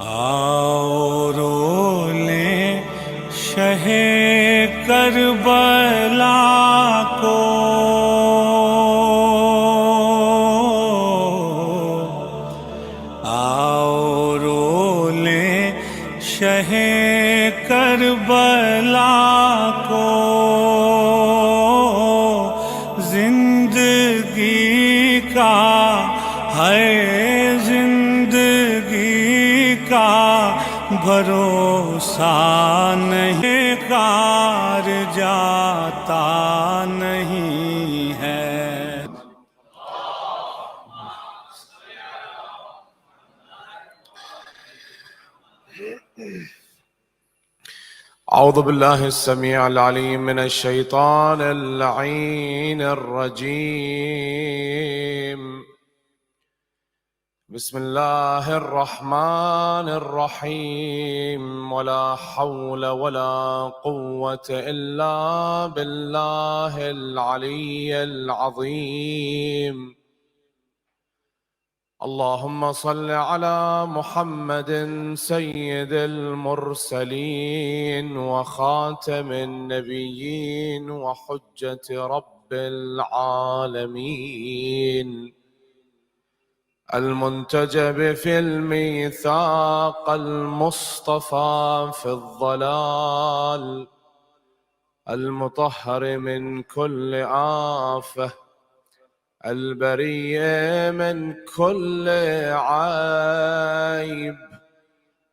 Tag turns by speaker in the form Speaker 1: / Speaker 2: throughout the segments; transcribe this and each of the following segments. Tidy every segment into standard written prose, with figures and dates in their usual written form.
Speaker 1: आओ रो लें शहे करबला को, आओ रो लें शहे करबला को। जिंदगी का है जिंदगी का भरोसा नहीं, कार जाता नहीं है।
Speaker 2: أعوذ بالله السميع العليم من الشيطان اللعين الرجيم. بسم الله الرحمن الرحيم. ولا حول ولا قوة إلا بالله العلي العظيم. اللهم صل على محمد سيد المرسلين وخاتم النبيين وحجة رب العالمين، المنتجب في الميثاق، المصطفى في الضلال، المطهر من كل آفة، البريء من كل عيب،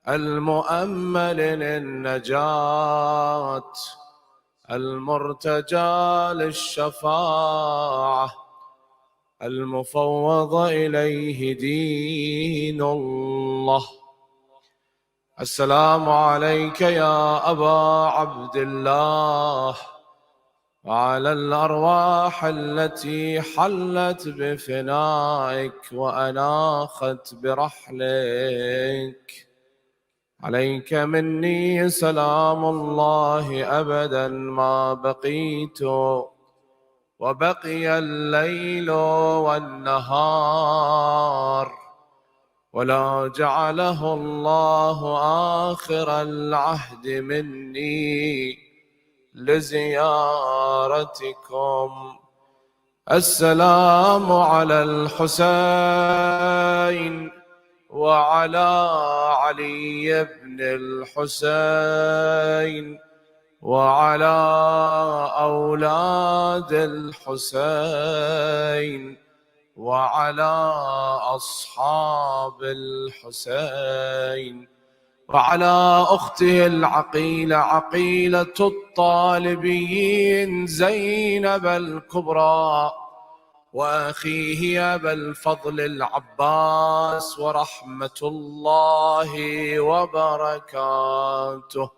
Speaker 2: المؤمل للنجاة، المرتجى للشفاعة، المفوض إليه دين الله. السلام عليك يا أبا عبد الله، وعلى الأرواح التي حلت بفنائك وأناخت برحلك. عليك مني سلام الله أبدا ما بقيت وبقي الليل والنهار، ولا جعله الله آخر العهد مني لزيارتكم. السلام على الحسين وعلى علي بن الحسين وعلى أولاد الحسين وعلى أصحاب الحسين وعلى أخته العقيلة عقيلة الطالبيين زينب الكبرى، وأخيه أبا الفضل العباس، ورحمة الله وبركاته.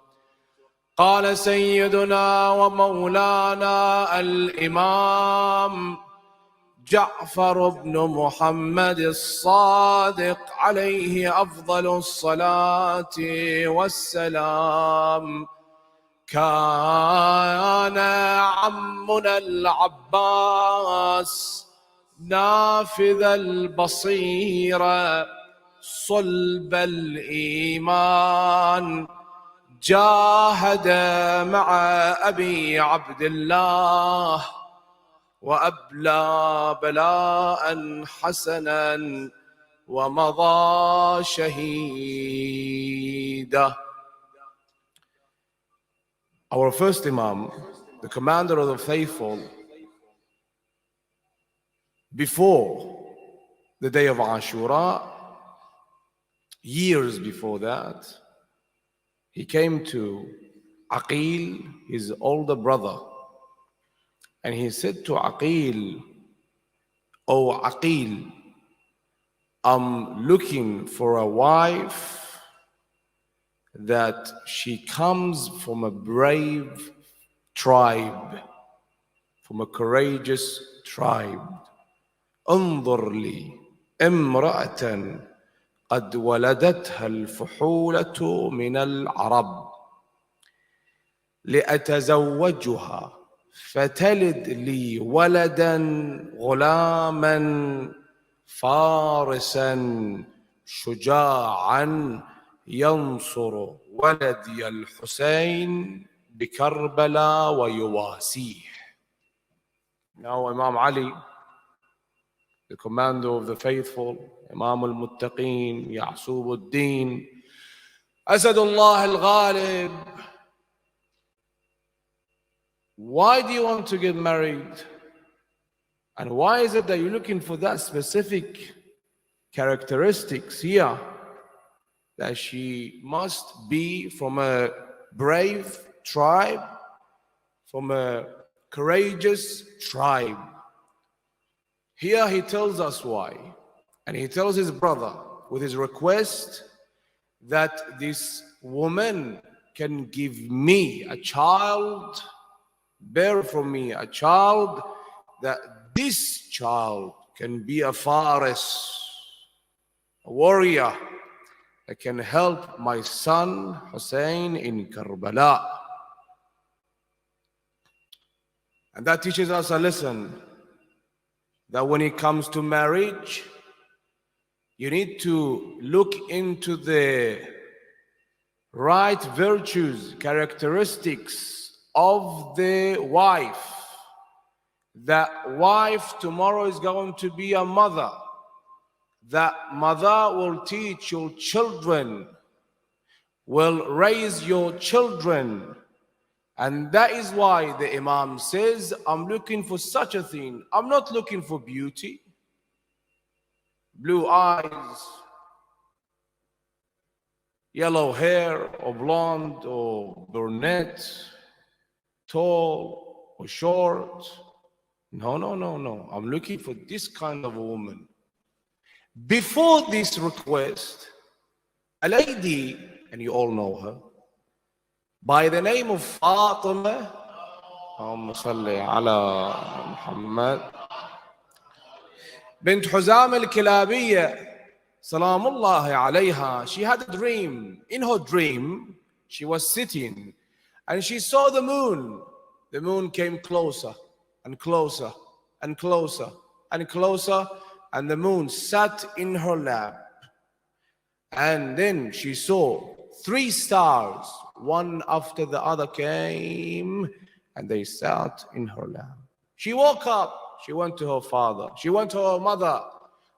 Speaker 2: قال سيدنا ومولانا الإمام جعفر بن محمد الصادق عليه أفضل الصلاة والسلام: كان عمنا العباس نافذ البصيرة صلب الإيمان، جاهد مع أبي عبد الله وأبلى بلاء حسنا ومضى شهيدا. Our first Imam, the commander of the faithful, before the day of Ashura, years before that, he came to Aqil, his older brother, and he said to Aqil, "Oh Aqil, I'm looking for a wife that she comes from a brave tribe, from a courageous tribe. انظر لي امرأة قد ولدتها الفحولة من العرب لأتزوجها فتلد لي ولدا غلاما فارسا شجاعا ينصر ولدي الحسين بكربلاء ويواسيه. Now Imam Ali, the commander of the faithful, Imam al-Muttaqeen, Ya'sub al-Din, Asadullah al-Ghalib, why do you want to get married? And why is it that you're looking for that specific characteristics here? That she must be from a brave tribe, from a courageous tribe. Here he tells us why. And he tells his brother with his request that this woman can give me a child, bear from me a child, that this child can be a faris, a warrior that can help my son Hussein in Karbala. And that teaches us a lesson that when it comes to marriage, you need to look into the right virtues, characteristics of the wife. That wife tomorrow is going to be a mother. That mother will teach your children, will raise your children. And that is why the Imam says, I'm looking for such a thing. I'm not looking for beauty, blue eyes, yellow hair, or blonde, or brunette, tall or short. No, no, no, no. I'm looking for this kind of a woman. Before this request, a lady, and you all know her, by the name of Fatima, Allahumma salli ala Muhammad, bint Huzam al-Kilabiyya, Salamullahi alayha, she had a dream. In her dream, she was sitting and she saw the moon. The moon came closer and closer and closer and closer, and the moon sat in her lap. And then she saw 3 stars, one after the other came, and they sat in her lap. She woke up, she went to her father, she went to her mother.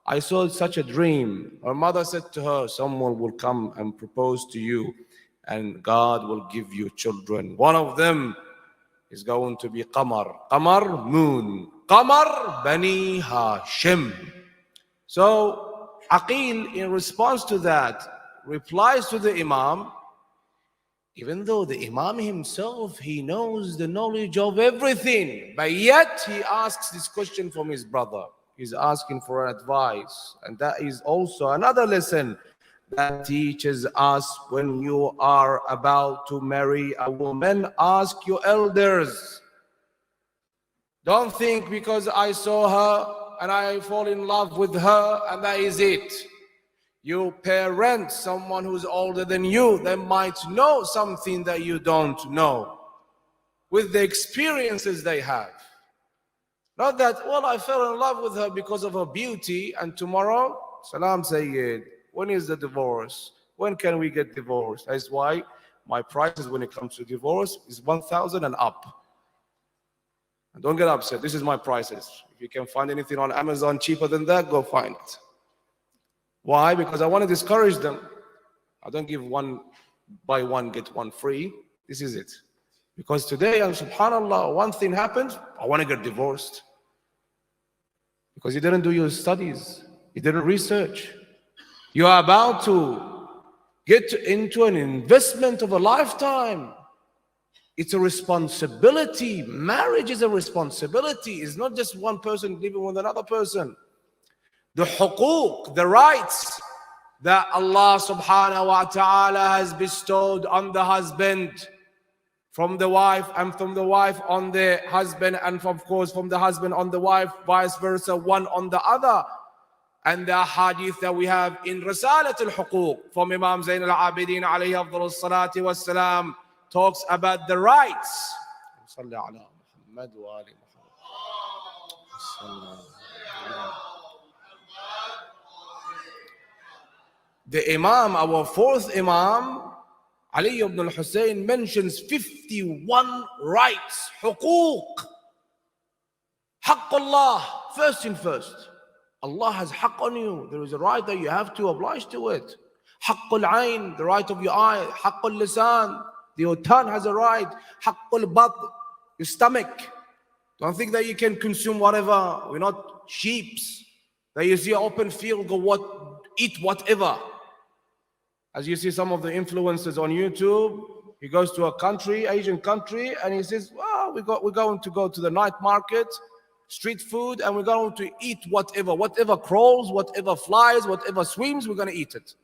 Speaker 2: I saw such a dream. Her mother said to her, someone will come and propose to you, and God will give you children. One of them is going to be Qamar. Qamar, moon. Qamar, Bani Hashim. So Aqil, in response to that, replies to the Imam, even though the Imam himself, he knows the knowledge of everything, but yet he asks this question from his brother. He's asking for advice. And that is also another lesson that teaches us: when you are about to marry a woman, ask your elders. Don't think because I saw her and I fall in love with her and that is it. You parent someone who's older than you, they might know something that you don't know with the experiences they have. Not that, well, I fell in love with her because of her beauty, and tomorrow, Salam Sayyid, when is the divorce? When can we get divorced? That's why my prices when it comes to divorce is 1,000 and up. And don't get upset, this is my prices. If you can find anything on Amazon cheaper than that, go find it. Why? Because I want to discourage them. I don't give one, buy one, get one free. This is it. Because today, and subhanAllah, one thing happened, I want to get divorced. Because you didn't do your studies. You didn't research. You are about to get into an investment of a lifetime. It's a responsibility. Marriage is a responsibility. It's not just one person living with another person. The huquq, the rights that Allah subhanahu wa ta'ala has bestowed on the husband, from the wife, and from the wife on the husband, and of course from the husband on the wife, vice versa, one on the other. And the hadith that we have in Risalat al-Huquq from Imam Zain al-Abidin alayhi afdal salati was salam talks about the rights. Salli ala Muhammad wa ali Muhammad. The Imam, our fourth Imam, Ali ibn al-Hussein, mentions 51 rights, حقوق. حق Allah, first thing first. Allah has haqq on you. There is a right that you have to oblige to it. حق العين, the right of your eye. حق اللسان, your tongue has a right. حق البطن, your stomach. Don't think that you can consume whatever. We're not sheeps that you see an open field, go eat whatever. As you see some of the influencers on YouTube, he goes to a country, Asian country, and he says, well, we're going to go to the night market, street food, and we're going to eat whatever crawls, whatever flies, whatever swims, we're going to eat it.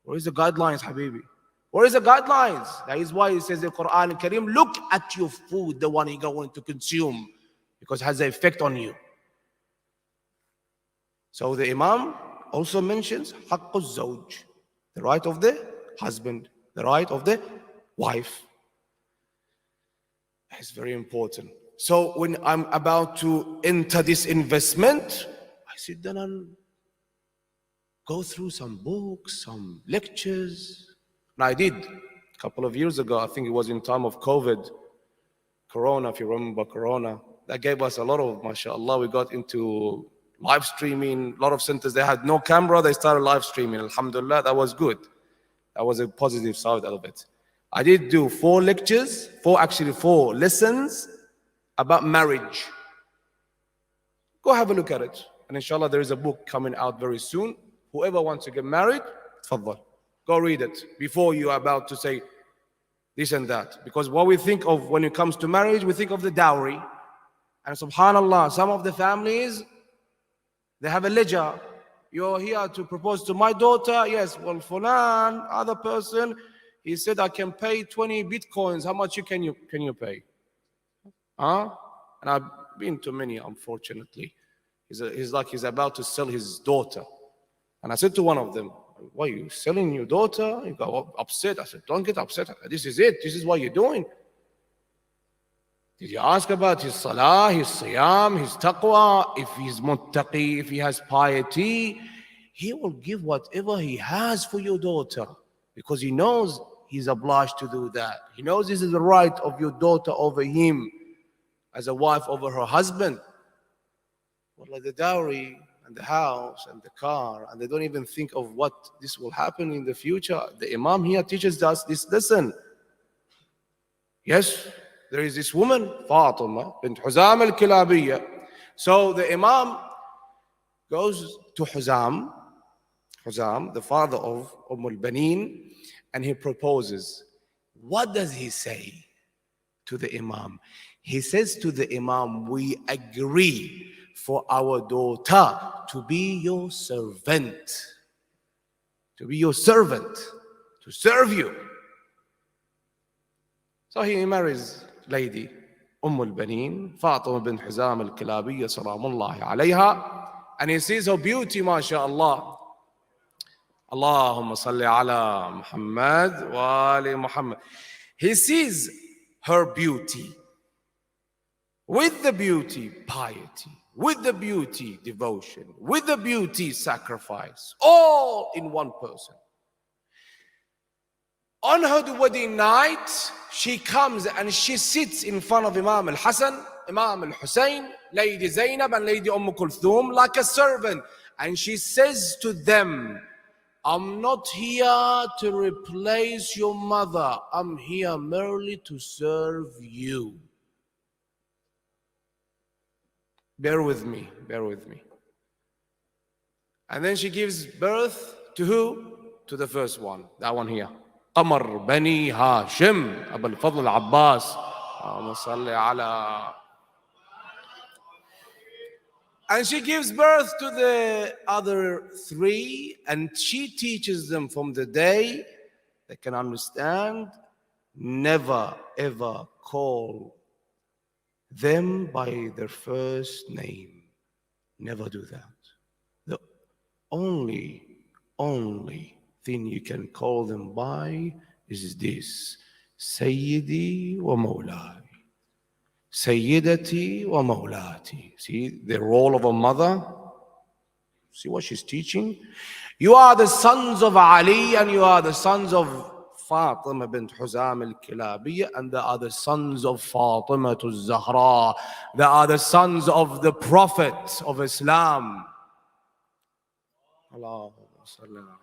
Speaker 2: Where is the guidelines, Habibi? Where is the guidelines? That is why it says in the Quran Kareem, look at your food, the one you're going to consume, because it has an effect on you. So the Imam also mentions حق الزوج, the right of the husband, the right of the wife. It's very important. So when I'm about to enter this investment, I sit down and go through some books, some lectures. And I did a couple of years ago. I think it was in time of COVID, Corona, if you remember Corona. That gave us a lot of, mashallah, we got into live streaming. A lot of centers, they had no camera, they started live streaming. Alhamdulillah, that was good. That was a positive side of it. I did do 4 lectures, 4 lessons about marriage. Go have a look at it. And inshallah, there is a book coming out very soon. Whoever wants to get married, tfaddal. Go read it before you are about to say this and that. Because what we think of when it comes to marriage, we think of the dowry. And subhanallah, some of the families, they have a ledger. You're here to propose to my daughter. Yes, well, fulan, other person, he said, I can pay 20 bitcoins. How much can you pay? Huh? And I've been to many, unfortunately. He's like he's about to sell his daughter. And I said to one of them, why are you selling your daughter? He got upset. I said, don't get upset. This is it. This is what you're doing. Did you ask about his salah, his siyam, his taqwa? If he's muttaqi, if he has piety, he will give whatever he has for your daughter, because he knows he's obliged to do that. He knows this is the right of your daughter over him, as a wife over her husband. But like the dowry and the house and the car, and they don't even think of what this will happen in the future. The Imam here teaches us this lesson. Yes, there is this woman, Fatima bint Huzam al-Kilabiyya. So the Imam goes to Huzam, the father of al-Banin, and he proposes. What does he say to the Imam? He says to the Imam, we agree for our daughter to be your servant. To be your servant, to serve you. So he marries lady al-Banin, Fatima bint Huzam al-Kilabiyya, salamullahi alayha, and he sees her beauty, mashallah. Allahumma salli ala Muhammad wa ali Muhammad. He sees her beauty. With the beauty, piety. With the beauty, devotion. With the beauty, sacrifice. All in one person. On her wedding night, she comes and she sits in front of Imam al-Hasan, Imam al-Hussein, Lady Zainab and Lady Kulthum like a servant. And she says to them, I'm not here to replace your mother. I'm here merely to serve you. Bear with me, bear with me. And then she gives birth to who? To the first one, that one here. Qamar Bani Hashim, Abul Fadl Abbas. Allahumma salli ala. And she gives birth to the other 3, and she teaches them from the day they can understand, never ever call them by their first name. Never do that. The only thing you can call them by is this: Sayyidi wa Mawlai. Sayyidati wa Mawlati. See the role of a mother? See what she's teaching? You are the sons of Ali and you are the sons of Fatima bint Huzam al-Kilabiyya, and they are the sons of Fatima al-Zahra. They are the sons of the Prophet of Islam. Allahumma salli ala.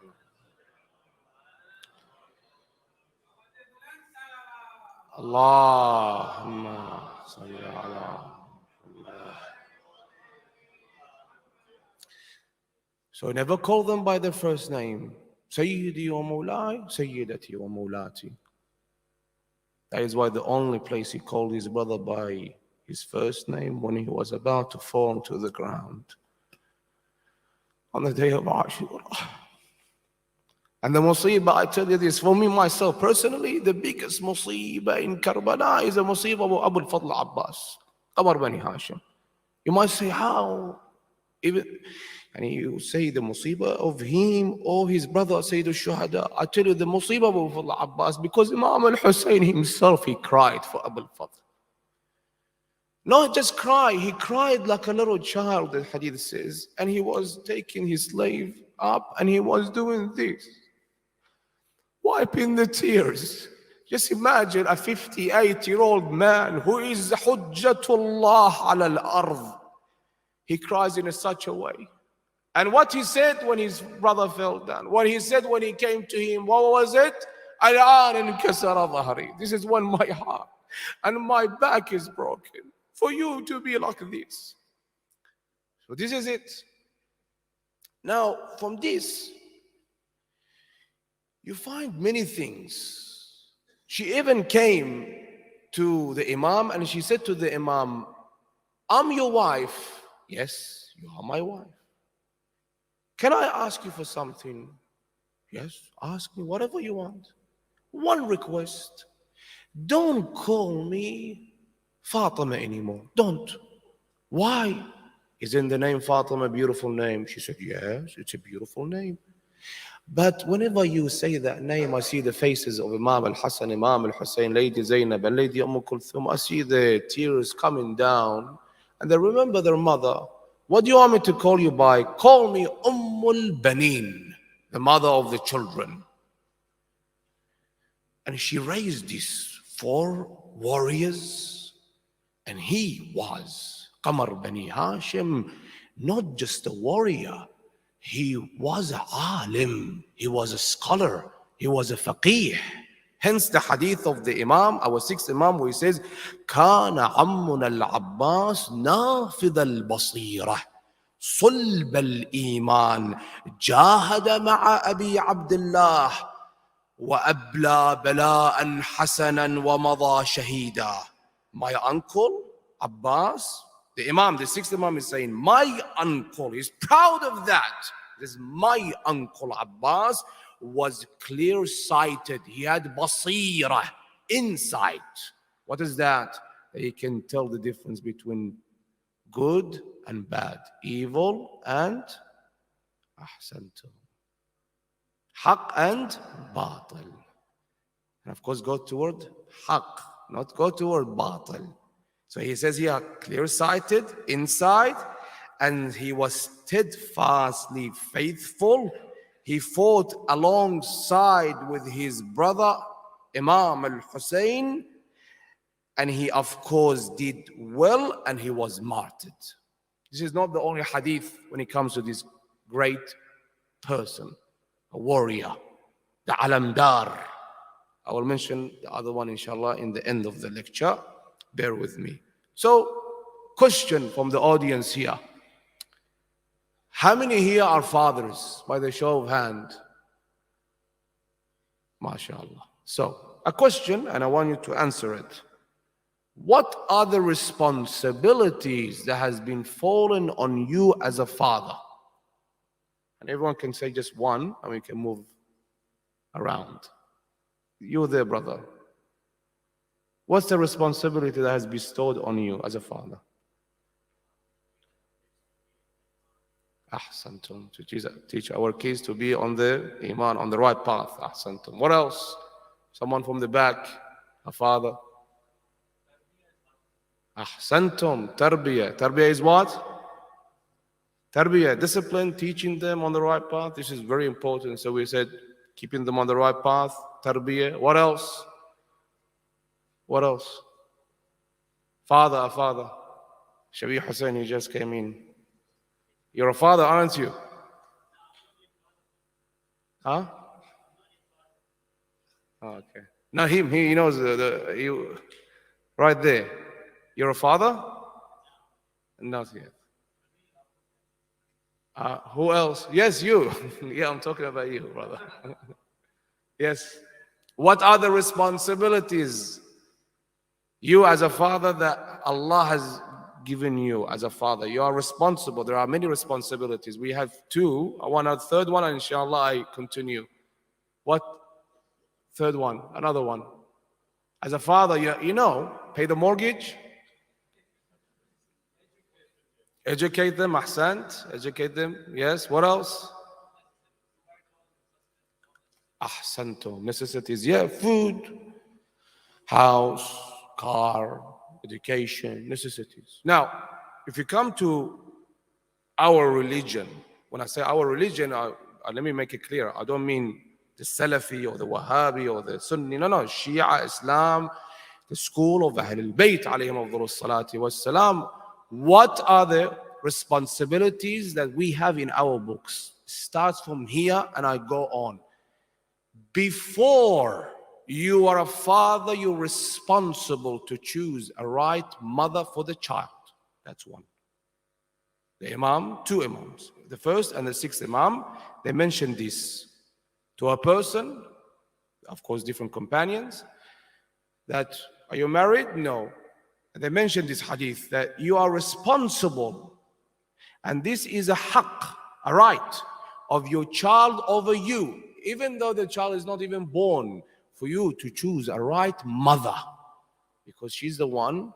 Speaker 2: Allahumma salli ala. So never call them by their first name. Sayyidi wa Mawlai, Sayyidati wa Mawlati. That is why the only place he called his brother by his first name when he was about to fall to the ground on the day of Ashura. And the musibah, I tell you this, for me myself personally, the biggest musibah in Karbala is the musibah of Abu al-Fadl Abbas, Qamar Bani Hashim. You might say, how? Even, and you say the musibah of him or his brother Sayyid al-Shuhada. I tell you the musibah of Abu al-Fadl Abbas, because Imam al-Hussein himself, he cried for Abu al-Fadl. Not just cry, he cried like a little child, the hadith says, and he was taking his slave up and he was doing this, wiping the tears. Just imagine a 58-year-old man who is Hujjatullah ala al-ard. He cries in such a way. And what he said when his brother fell down, what he said when he came to him, what was it? Al-an inkasara dhahri. This is when my heart and my back is broken, for you to be like this. So this is it. Now, from this, you find many things. She even came to the Imam and she said to the Imam, I'm your wife. Yes, you are my wife. Can I ask you for something? Yes, ask me whatever you want. One request. Don't call me Fatima anymore. Don't. Why? Isn't the name Fatima a beautiful name? She said, yes, it's a beautiful name. But whenever you say that name, I see the faces of Imam al-Hasan, Imam al-Hussein, Lady Zainab, and Lady Kulthum. I see the tears coming down, and they remember their mother. What do you want me to call you by? Call me Banin, the mother of the children. And she raised these 4 warriors, and he was Qamar Bani Hashim, not just a warrior. He was a alim, he was a scholar, he was a faqih. Hence the hadith of the Imam, our 6th Imam, where he says, كان عمنا العباس نافذ البصيرة صلب الإيمان جاهد مع أبي عبد الله وأبلى بلاء حسنا ومضى شهيدا. My uncle Abbas, the Imam, the 6th Imam is saying, my uncle, he's proud of that. This my uncle Abbas was clear-sighted. He had basira, insight. What is that? He can tell the difference between good and bad, evil and ahsantum, haq and batil. And of course, go toward haq, not go toward batil. So he says here, clear-sighted, inside, and he was steadfastly faithful. He fought alongside with his brother, Imam al-Hussein, and he, of course, did well, and he was martyred. This is not the only hadith when it comes to this great person, a warrior, the Alamdar. I will mention the other one, inshallah, in the end of the lecture. Bear with me. So, question from the audience here. How many here are fathers? By the show of hand. MashaAllah. So, a question, and I want you to answer it. What are the responsibilities that has been fallen on you as a father? And everyone can say just one, and we can move around. You there, brother. What's the responsibility that has been bestowed on you as a father? Ahsantum, to teach our kids to be on the iman, on the right path. Ahsantum. What else? Someone from the back, a father. Ahsantum, tarbiyah. Tarbiyah is what? Tarbiyah, discipline, teaching them on the right path. This is very important. So we said, keeping them on the right path. Tarbiyah. What else? What else? Father, a father. Shabir Hasan, he just came in. You're a father, aren't you? Huh? Oh, okay. No, him. He knows you right there. You're a father? Not yet. Who else? Yes, you. Yeah, I'm talking about you, brother. Yes. What are the responsibilities you as a father that Allah has given you as a father? You are responsible. There are many responsibilities. We have two. I want a third one, and inshallah I continue. What? Third one. Another one. As a father, you know, pay the mortgage. Educate them, ahsant. Educate them. Yes. What else? Ahsantum. Necessities. Yeah, food, house, car, education, necessities. Now, if you come to our religion, when I say our religion, let me make it clear. I don't mean the Salafi or the Wahhabi or the Sunni. No, no. Shia, Islam, the school of Ahl al-Bayt, alayhim afdalus salati wassalam. What are the responsibilities that we have in our books? It starts from here and I go on. Before you are a father, you're responsible to choose a right mother for the child. That's one. The Imam, two Imams, the first and the sixth Imam, they mentioned this to a person, of course, different companions, that, are you married? No. And they mentioned this hadith, that you are responsible, and this is a haqq, a right of your child over you, even though the child is not even born, for you to choose a right mother, because she's the one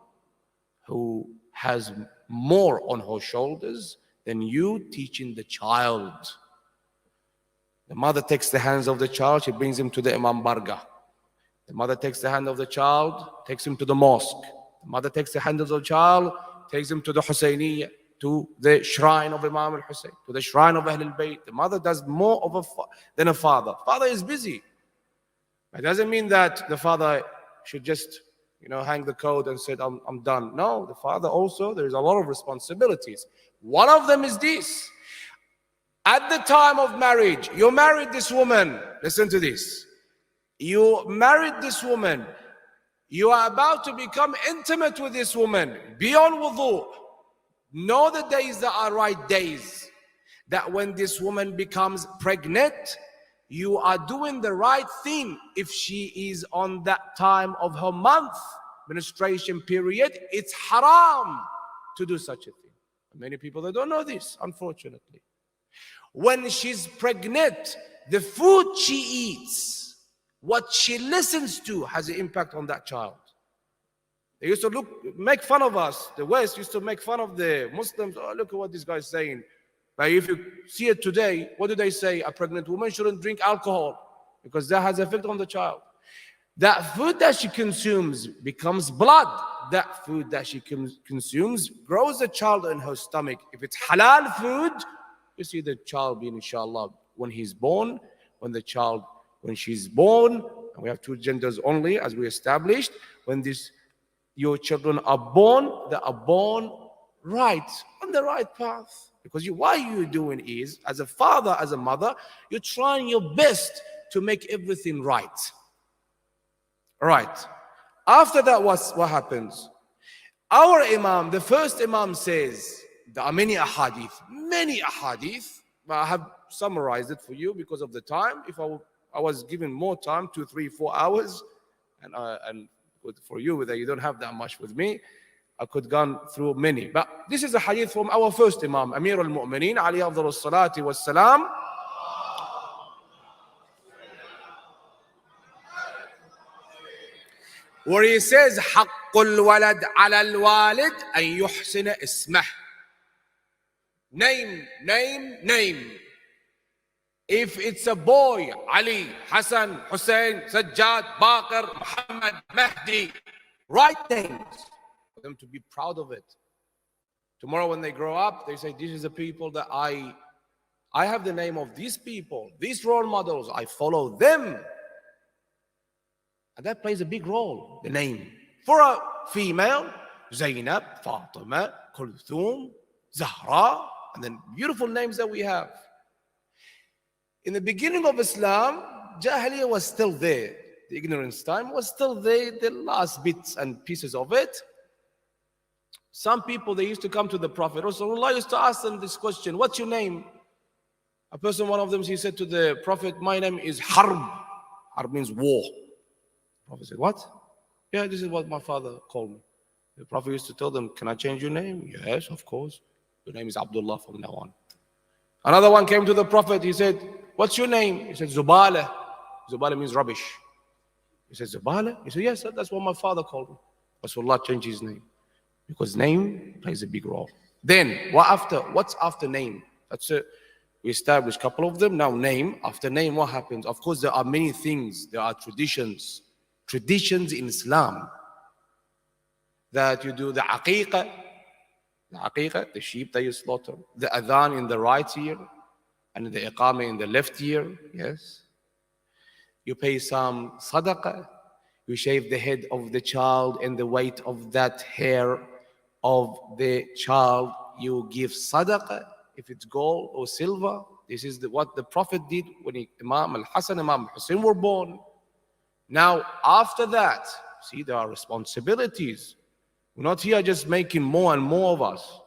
Speaker 2: who has more on her shoulders than you teaching the child. The mother takes the hands of the child, she brings him to the Imam Barga. The mother takes the hand of the child, takes him to the mosque. The mother takes the hand of the child, takes him to the Husayniyya, to the shrine of Imam al-Husayn, to the shrine of Ahl al-Bayt. The mother does more of than a father. Father is busy. It doesn't mean that the father should just, hang the coat and say, I'm done. No, the father also, there's a lot of responsibilities. One of them is this. At the time of marriage, you married this woman. Listen to this. You married this woman. You are about to become intimate with this woman. Be on wudu. Know the days that are right days. That when this woman becomes pregnant, you are doing the right thing. If she is on that time of her month, menstruation period, it's haram to do such a thing. Many people, they don't know this, unfortunately. When she's pregnant, the food she eats, what she listens to has an impact on that child. They used to make fun of us. The West used to make fun of the Muslims. Oh, look at what this guy is saying. But if you see it today, what do they say? A pregnant woman shouldn't drink alcohol because that has an effect on the child. That food that she consumes becomes blood. That food that she consumes grows the child in her stomach. If it's halal food, you see the child being, inshallah, when he's born, when she's born, and we have two genders only, as we established, when your children are born, they are born right, on the right path. Because what you're doing is, as a father, as a mother, you're trying your best to make everything right. Right. After that, what happens? Our Imam, the first Imam says, there are many ahadith, but I have summarized it for you because of the time. If I was given more time, 2, 3, 4 hours, and for you, that you don't have that much with me, I could gone through many. But this is a hadith from our first Imam, Amir al-Mu'mineen, alayhi afdalus salati wassalam. Where he says, حَقُّ الْوَلَدْ عَلَى الْوَالِدِ أَن يُحْسِنَ اسْمَهُ. Name. If it's a boy, Ali, Hasan, Hussein, Sajjad, Baqir, Muhammad, Mahdi, right names. For them to be proud of it. Tomorrow when they grow up, they say, this is the people that I have the name of these people, these role models, I follow them. And that plays a big role, the name. For a female, Zainab, Fatima, Kulthum, Zahra, and then beautiful names that we have. In the beginning of Islam, Jahiliyyah was still there. The ignorance time was still there, the last bits and pieces of it. Some people, they used to come to the Prophet. Rasulullah used to ask them this question, what's your name? A person, one of them, he said to the Prophet, my name is Harb. Harb means war. The Prophet said, what? Yeah, this is what my father called me. The Prophet used to tell them, can I change your name? Yes, of course. Your name is Abdullah from now on. Another one came to the Prophet. He said, what's your name? He said, Zubala. Zubala means rubbish. He said, Zubala? He said, yes, that's what my father called me. Rasulullah changed his name. Because name plays a big role. Then, what's after name? That's it. We established a couple of them. Now name, after name, what happens? Of course, there are many things. There are traditions. Traditions in Islam. That you do the aqiqah. The aqiqah, the sheep that you slaughter. The adhan in the right ear. And the iqamah in the left ear. Yes. You pay some sadaqah. You shave the head of the child and the weight of that hair of the child. You give sadaqah. If it's gold or silver, this is what the Prophet did when Imam al-Hasan, Imam al-Hussein were born. Now, after that, see, there are responsibilities. We're not here just making more and more of us,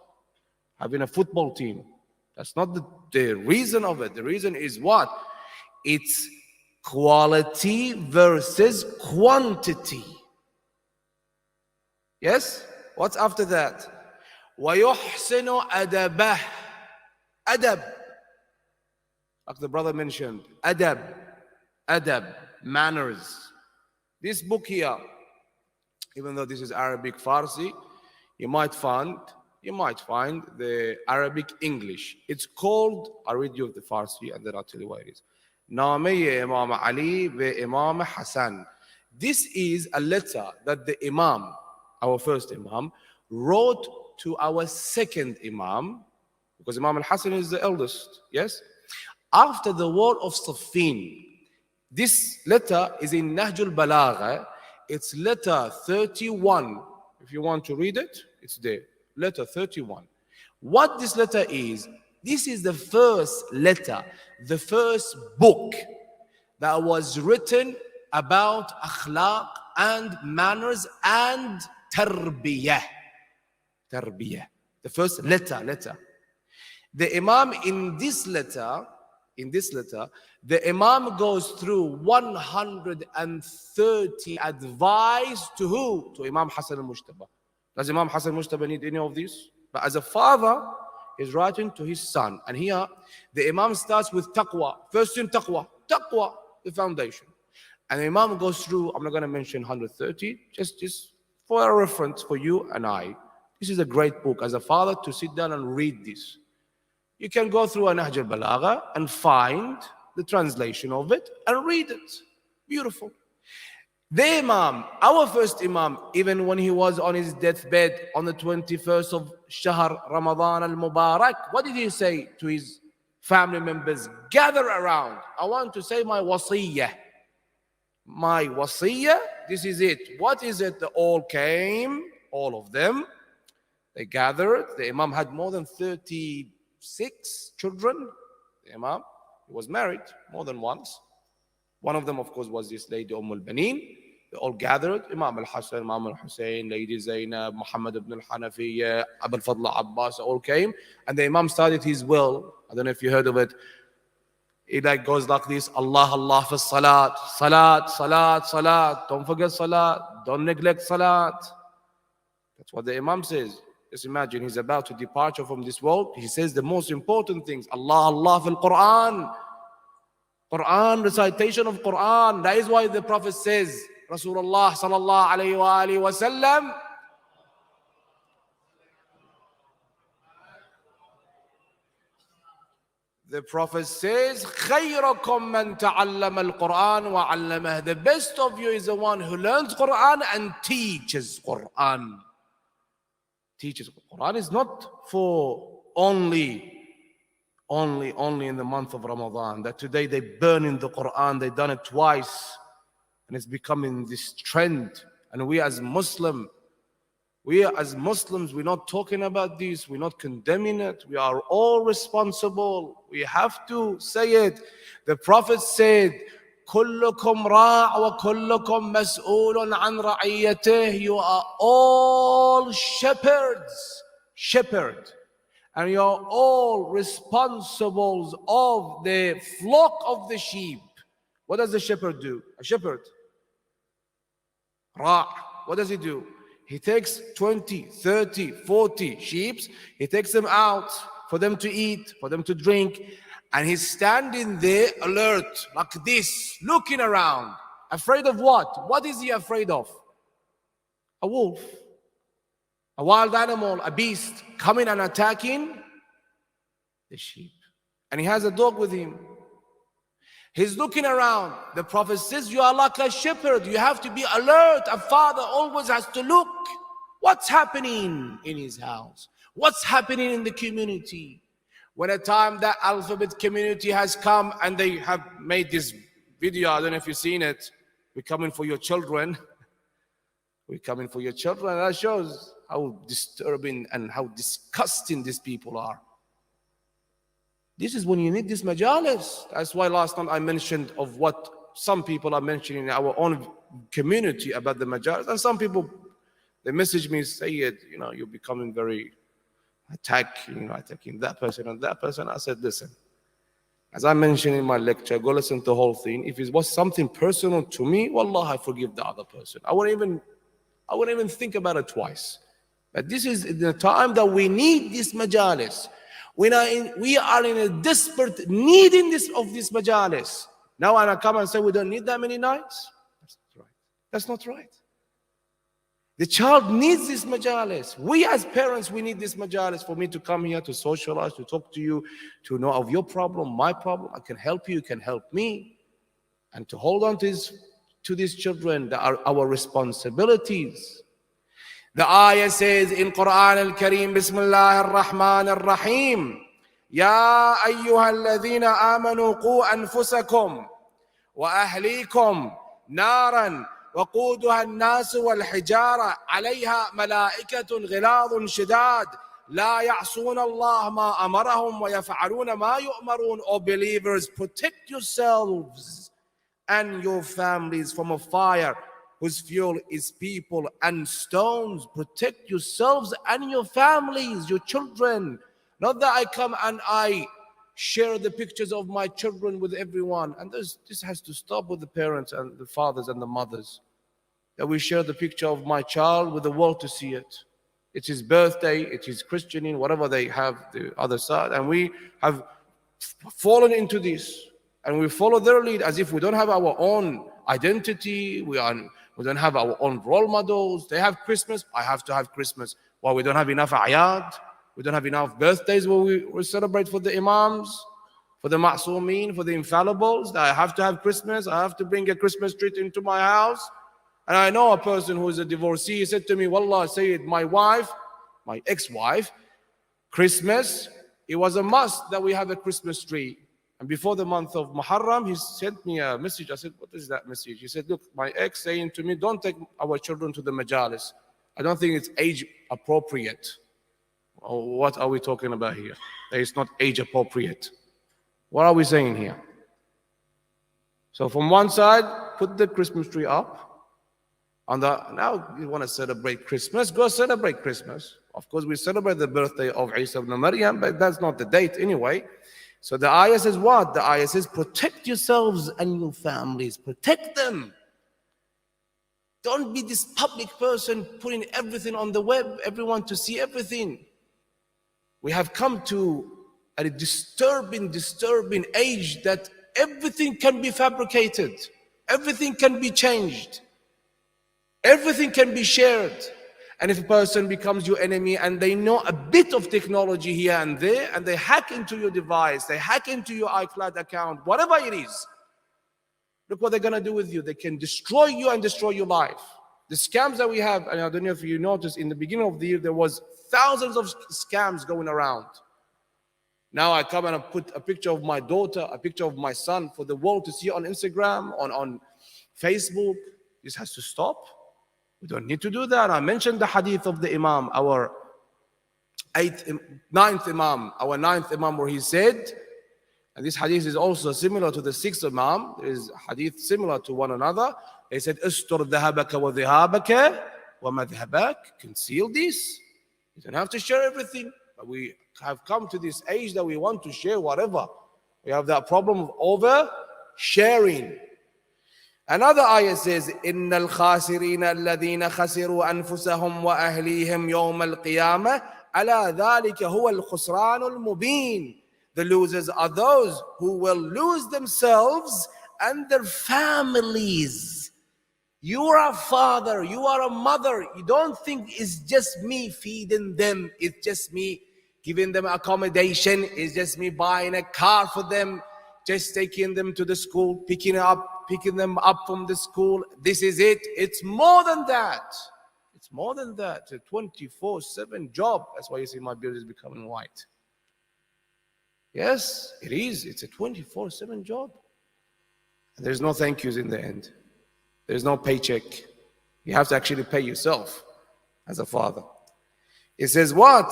Speaker 2: having a football team. That's not the reason of it. The reason is what? It's quality versus quantity. Yes? What's after that? وَيُحْسِنُ أَدَبَهُ. Adab. Like the brother mentioned. Adab. Adab. Manners. This book here, even though this is Arabic Farsi, you might find the Arabic English. It's called, I'll read you the Farsi and then I'll tell you what it is. Name Imam Ali ve Imam Hasan. This is a letter that the Imam, our first Imam, wrote to our second Imam, because Imam al-Hasan is the eldest, yes? After the war of Siffin, this letter is in Nahjul Balagha. It's letter 31. If you want to read it, it's there. Letter 31. What this letter is, this is the first letter, the first book that was written about akhlaq and manners and tarbiyah. Tarbiyah. The first letter. The Imam in this letter, the Imam goes through 130 advice to who? To Imam Hasan al-Mujtaba. Does Imam Hasan al-Mujtaba need any of this? But as a father, he's writing to his son. And here, the Imam starts with taqwa. First in taqwa. Taqwa, the foundation. And the Imam goes through, I'm not going to mention 130, just for a reference for you and I. This is a great book as a father to sit down and read this. You can go through a Nahj al-Balagha and find the translation of it and read it. Beautiful. The Imam, our first Imam, even when he was on his deathbed on the 21st of Shahr Ramadan al-Mubarak, what did he say to his family members? Gather around. I want to say my wasiyyah. My wasiyyah, this is it. What is it? They all came, all of them. They gathered. The Imam had more than 36 children. The Imam, he was married more than once. One of them, of course, was this lady, al-Baneen. They all gathered. Imam al-Hasan, Imam al-Hussein, Lady Zainab, Muhammad ibn al-Hanafiyyah, Abu al-Fadl Abbas, all came. And the Imam started his will. I don't know if you heard of it. It goes like this: Allah, Allah for salat, salat, salat, salat. Don't forget salat. Don't neglect salat. That's what the Imam says. Just imagine he's about to depart from this world. He says the most important things. Allah, Allah fil Quran. Quran, recitation of Quran. That is why the Prophet says, Rasulullah sallallahu alayhi wa sallam, the Prophet says, خَيْرَكُمْ مَنْ تَعَلَّمَ الْقُرْآنَ وَعَلَّمَهُ. The best of you is the one who learns Quran and teaches Quran. teaches. Quran is not for only in the month of Ramadan, that today they burn in the Quran. They've done it twice, and it's becoming this trend. And we as Muslims, we're not talking about this, we're not condemning it. We are all responsible. We have to say it. The Prophet said, كلكم راع وكلكم مسؤول عن رعيته. You are all shepherds, and you are all responsibles of the flock of the sheep. What does the shepherd do? A shepherd, ra', what does he do? He takes 20, 30, 40 sheep. He takes them out for them to eat, for them to drink. And he's standing there alert, like this, looking around. Afraid of what? What is he afraid of? A wolf, a wild animal, a beast coming and attacking the sheep. And he has a dog with him. He's looking around. The Prophet says, you are like a shepherd. You have to be alert. A father always has to look. What's happening in his house? What's happening in the community? When a time that alphabet community has come and they have made this video, I don't know if you've seen it, we're coming for your children. We're coming for your children. And that shows how disturbing and how disgusting these people are. This is when you need this majalis. That's why last time I mentioned of what some people are mentioning in our own community about the majalis. And some people, they message me, say it, you're becoming very attacking that person and that person. I said, listen, as I mentioned in my lecture, go listen to the whole thing. If it was something personal to me, wallah, I forgive the other person. I wouldn't even think about it twice. But this is the time that we need this majalis. We are in a desperate need of this majalis. Now I come and say we don't need that many nights? That's not right. That's not right. The child needs this majalis. We as parents, we need this majalis for me to come here to socialize, to talk to you, to know of your problem, my problem. I can help you, you can help me. And to hold on to these children that are our responsibilities. The ayah says in Quran al-Kareem, Bismillah ar-Rahman ar-Rahim, Ya ayyuha alladhina amanu qu anfusakum wa ahlikum naran وقودها الناس والحجارة عليها ملائكة غلاظ شداد لا يعصون الله ما أمرهم ويفعلون ما يؤمرون. O believers, protect yourselves and your families from a fire whose fuel is people and stones. Protect yourselves and your families, your children. Not that I come and I share the pictures of my children with everyone. And this has to stop with the parents and the fathers and the mothers. That we share the picture of my child with the world to see it. It's his birthday, it's his christening, whatever they have the other side. And we have fallen into this. And we follow their lead as if we don't have our own identity. We don't have our own role models. They have Christmas, I have to have Christmas. Well, we don't have enough ayat. We don't have enough birthdays where we celebrate for the imams, for the ma'soomeen, for the infallibles. I have to have Christmas. I have to bring a Christmas tree into my house. And I know a person who is a divorcee. He said to me, Wallah, Sayyid, my wife, my ex-wife, Christmas, it was a must that we have a Christmas tree. And before the month of Muharram, he sent me a message. I said, what is that message? He said, look, my ex saying to me, don't take our children to the majalis. I don't think it's age appropriate. What are we talking about here? That it's not age appropriate. What are we saying here? So from one side, put the Christmas tree up. Now you want to celebrate Christmas, go celebrate Christmas. Of course, we celebrate the birthday of Isa ibn Maryam, but that's not the date anyway. So the ayah says what? The ayah says, protect yourselves and your families. Protect them. Don't be this public person putting everything on the web, everyone to see everything. We have come to a disturbing age that everything can be fabricated. Everything can be changed. Everything can be shared. And if a person becomes your enemy and they know a bit of technology here and there, and they hack into your device, they hack into your iCloud account, whatever it is, look what they're going to do with you. They can destroy you and destroy your life. The scams that we have, and I don't know if you noticed, in the beginning of the year, there was thousands of scams going around. Now I come and I put a picture of my daughter, a picture of my son for the world to see on Instagram, on Facebook. This has to stop. We don't need to do that. I mentioned the hadith of the Imam, our ninth Imam, where he said, and this hadith is also similar to the 6th Imam. There is a hadith similar to one another. He said, "Astur dhahabaka wa dhihabaka wa madhhabak." Conceal this. You don't have to share everything. But we have come to this age that we want to share whatever. We have that problem of over sharing. Another ayah says, إِنَّ الْخَاسِرِينَ الَّذِينَ خَسِرُوا أَنفُسَهُمْ وَأَهْلِيهِمْ يَوْمَ الْقِيَامَةِ أَلَا ذَلِكَ هُوَ الْخُسْرَانُ الْمُبِينُ. The losers are those who will lose themselves and their families. You are a father, you are a mother. You don't think it's just me feeding them, it's just me giving them accommodation, it's just me buying a car for them, just taking them to the school, picking them up from the school. This is it. It's more than that. It's more than that. It's a 24/7 job. That's why you see my beard is becoming white. Yes, it is. It's a 24/7 job. And there's no thank yous in the end. There's no paycheck. You have to actually pay yourself as a father. It says what?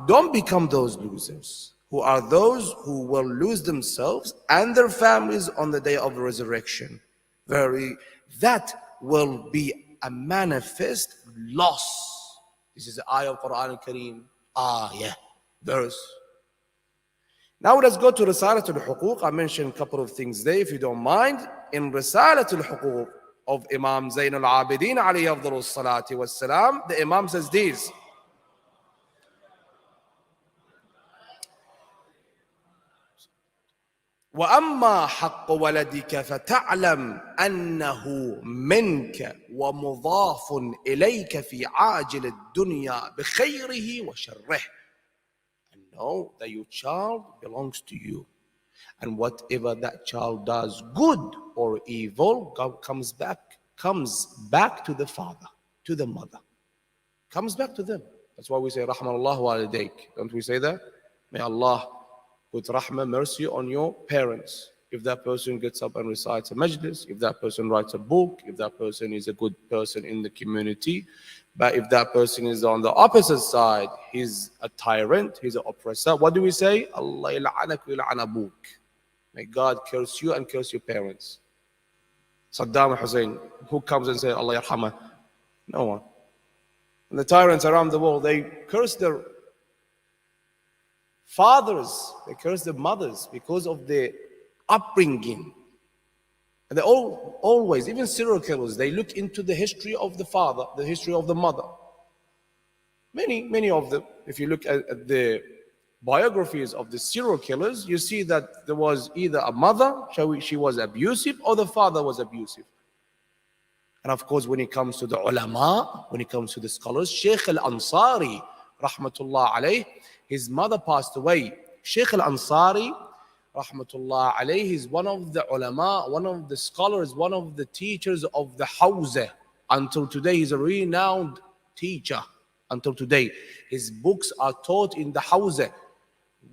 Speaker 2: Don't become those losers, who are those who will lose themselves and their families on the day of the resurrection. That will be a manifest loss. This is the ayah of Quran al-Kareem. Verse. Now let's go to Risalat al-Huquq. I mentioned a couple of things there, if you don't mind. In Risalat al-Huquq of Imam Zayn al-Abidin alayhi afdalus salati was salam, the Imam says this. وَأَمَّا حَقُّ وَلَدِكَ فَتَعْلَمْ أَنَّهُ مِنْكَ وَمُضَافٌ إِلَيْكَ فِي عَاجِلِ الدُّنْيَا بِخَيْرِهِ وَشَرِّهِ. And know that your child belongs to you. And whatever that child does, good or evil, comes back to the father, to the mother. Comes back to them. That's why we say, Rahmanallah walidayk. Don't we say that? May Allah put rahmah, mercy on your parents. If that person gets up and recites a majlis, if that person writes a book, if that person is a good person in the community. But if that person is on the opposite side, he's a tyrant, he's an oppressor. What do we say? Allah yal'anak wa yal'an abuk. May God curse you and curse your parents. Saddam Hussein, who comes and says, Allah yarhamah? No one. And the tyrants around the world, they curse their fathers, they curse their mothers because of their upbringing. And they always, even serial killers, they look into the history of the father, the history of the mother. Many of them, if you look at the biographies of the serial killers, you see that there was either a mother, she was abusive, or the father was abusive. And of course, when it comes to the ulama, when it comes to the scholars, Sheikh al-Ansari, rahmatullah alayh, his mother passed away. Sheikh al-Ansari, rahmatullah alayh, is one of the ulama, one of the scholars, one of the teachers of the Hawza. Until today, he's a renowned teacher. Until today, his books are taught in the Hawza.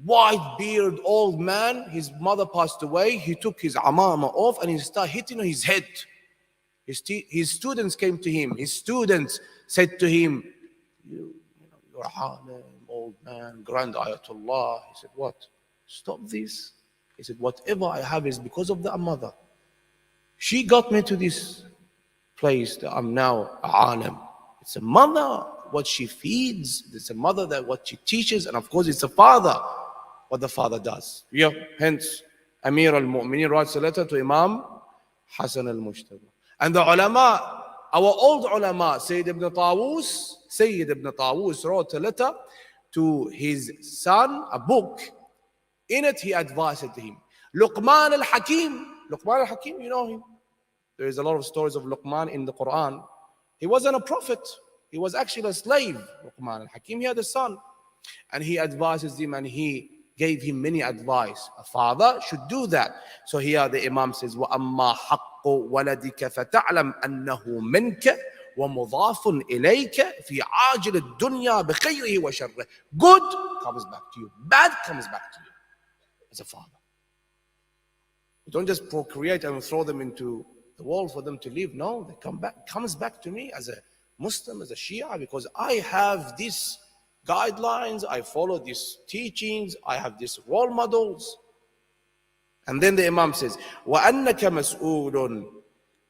Speaker 2: White beard, old man, his mother passed away. He took his amama off and he started hitting on his head. His students came to him. His students said to him, you're a halim, old man, grand ayatollah. He said, what? Stop this. He said, whatever I have is because of the mother. She got me to this place that I'm now a alim. It's a mother, what she feeds. It's a mother, that what she teaches. And of course, it's a father, what the father does. Yeah, hence, Amir al-Mu'mineen writes a letter to Imam Hasan al-Mujtaba. And the ulama, our old ulama, Sayyid ibn Tawus wrote a letter to his son, a book. In it, he advised him. Luqman al-Hakim, you know him. There is a lot of stories of Luqman in the Quran. He wasn't a prophet. He was actually a slave. Luqman al-Hakim, he had a son. And he advises him and he gave him many advice. A father should do that. So here the Imam says, وَأَمَّا حَقُّ وَلَدِكَ فَتَعْلَمْ أَنَّهُ مِنْكَ ومضاف إليك في عاجل الدنيا بخيره وشره. Good comes back to you. Bad comes back to you as a father. You don't just procreate and throw them into the world for them to live. No, they come back. It comes back to me as a Muslim, as a Shia, because I have these guidelines, I follow these teachings, I have these role models. And then the Imam says, وَأَنَّكَ مَسْئُولٌ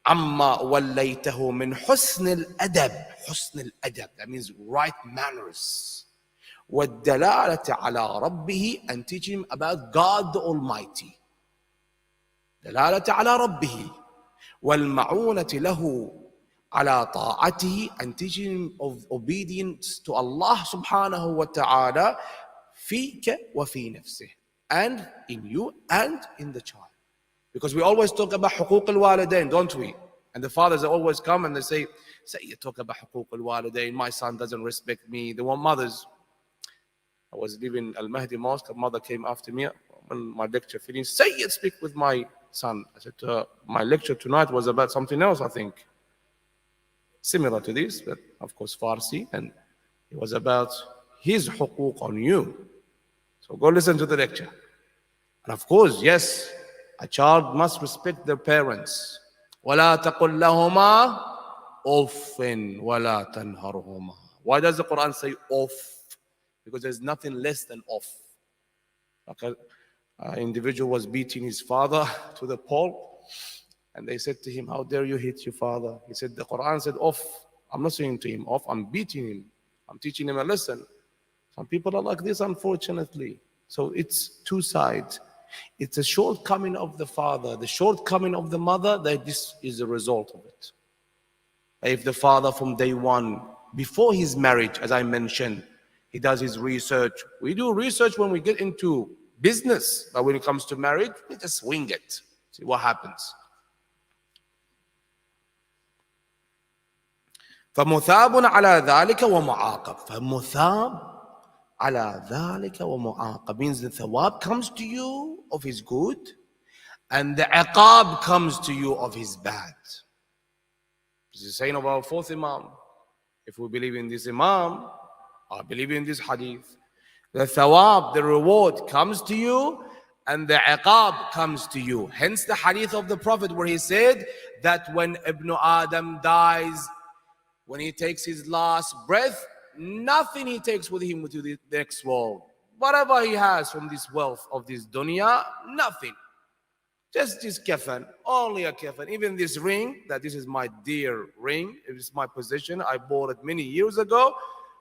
Speaker 2: عَمَّا وَلَّيْتَهُ مِنْ حُسْنِ الْأَدَبِ. حُسْنِ الْأَدَبِ, that means right manners. وَالدَّلَالَةِ عَلَىٰ رَبِّهِ, and teach him about God the Almighty. دلالة على ربه. والمعونة له على طاعته, and teaching of obedience to Allah subhanahu wa ta'ala فيك وفي نفسه, and in you and in the child. Because we always talk about حقوق الوالدين, don't we? And the fathers always come and they say you talk about حقوق الوالدين, my son doesn't respect me. They want mothers. I was leaving Al-Mahdi Mosque, a mother came after me when my lecture finished. Sayyid, speak with my son. I said, my lecture tonight was about something else, I think. Similar to this, but of course Farsi, and it was about his حقوق on you. So go listen to the lecture. And of course, yes, a child must respect their parents. وَلَا تَقُلْ لَهُمَا أُفٍّ وَلَا تَنْهَرْهُمَا. Why does the Quran say off? Because there's nothing less than off. Like an individual was beating his father to the pole, and they said to him, how dare you hit your father? He said, the Quran said off. I'm not saying to him off, I'm beating him. I'm teaching him a lesson. Some people are like this, unfortunately. So it's two sides. It's a shortcoming of the father, the shortcoming of the mother, that this is the result of it. If the father from day one, before his marriage, as I mentioned, he does his research. We do research when we get into business, but when it comes to marriage, we just wing it. See what happens. فَمُثَابٌ عَلَى ذَلِكَ وَمُعَاقَبٌ. فَمُثَابٌ عَلَى ذَلِكَ وَمُعَاقَبٌ means the thawab comes to you of his good, and the iqab comes to you of his bad. This is the saying of our fourth Imam. If we believe in this Imam, I believe in this hadith, the thawab, the reward comes to you, and the iqab comes to you. Hence the hadith of the Prophet where he said that when Ibn Adam dies, when he takes his last breath, nothing he takes with him to the next world. Whatever he has from this wealth of this dunya, nothing. Just this kafan, only a kafan. Even this ring, that this is my dear ring, it is my possession, I bought it many years ago.